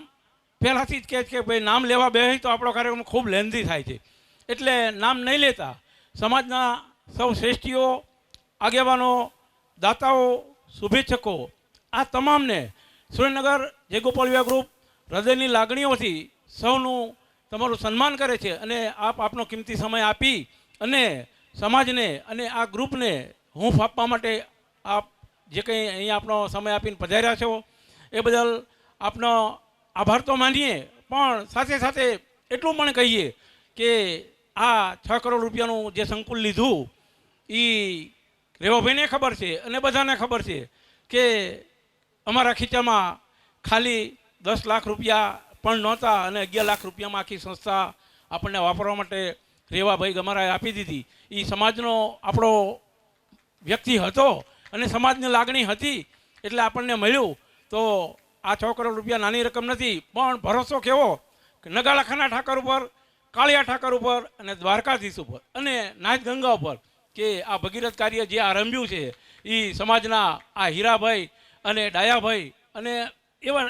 પહેલાંથી જ કહે છે કે ભાઈ નામ લેવા બેસી તો આપણો કાર્યક્રમ ખૂબ લેન્ધી થાય છે, એટલે નામ નહીં લેતા સમાજના સૌ શ્રેષ્ઠીઓ, આગેવાનો, દાતાઓ, શુભેચ્છકો આ તમામને સુરેન્દ્રનગર જયગોપાલ યુવા ગ્રુપ હૃદયની લાગણીઓથી સૌનું તમારું સન્માન કરે છે અને આપનો કિંમતી સમય આપી અને સમાજને અને આ ગ્રુપને હૂંફ આપવા માટે આપ જે કંઈ અહીંયા આપનો સમય આપીને પધાર્યા છો એ બદલ આપનો આભાર તો માનીએ, પણ સાથે સાથે એટલું પણ કહીએ કે આ 6 કરોડ રૂપિયાનું જે સંકુલ લીધું એ રેવાભાઈને ખબર છે અને બધાને ખબર છે કે અમારા ખીચામાં ખાલી 10 લાખ રૂપિયા પણ નહોતા અને 11 લાખ રૂપિયામાં આખી સંસ્થા આપણને વાપરવા માટે રેવાભાઈ ગમારાએ આપી દીધી. એ સમાજનો આપણો વ્યક્તિ હતો અને સમાજની લાગણી હતી એટલે આપણને મળ્યું. તો આ 6 કરોડ રૂપિયા નાની રકમ નથી, પણ ભરોસો કેવો કે નગાળાખાના ઠાકર ઉપર, કાળિયા ઠાકર ઉપર અને દ્વારકાધીશ ઉપર અને નાથ ગંગા ઉપર કે આ ભગીરથ કાર્ય જે આરંભ્યું છે એ સમાજના આ હીરાભાઈ અને ડાયાભાઈ અને એવા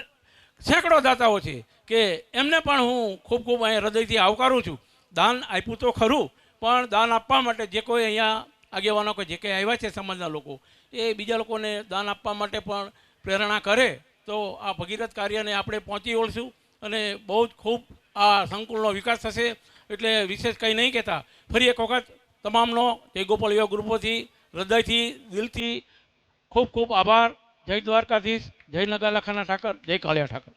સેંકડો દાતાઓ છે કે એમને પણ હું ખૂબ ખૂબ અહીંયા હૃદયથી આવકારું છું. દાન આપ્યું તો ખરું, પણ દાન આપવા માટે જે કોઈ અહીંયા આગેવાનો કે જે કંઈ આવ્યા છે સમાજના લોકો એ બીજા લોકોને દાન આપવા માટે પણ પ્રેરણા કરે તો આ ભગીરથ કાર્યને આપણે પહોંચી વળશું અને બહુ જ ખૂબ આ સંકુલનો વિકાસ થશે. એટલે વિશેષ કંઈ નહીં કહેતા ફરી એક વખત તમામનો જયગોપાલ યુવા ગ્રુપોથી હૃદયથી, દિલથી ખૂબ ખૂબ આભાર. જય દ્વારકાધીશ, જય નગાલાખાના ઠાકર, જય કાળિયા ઠાકર.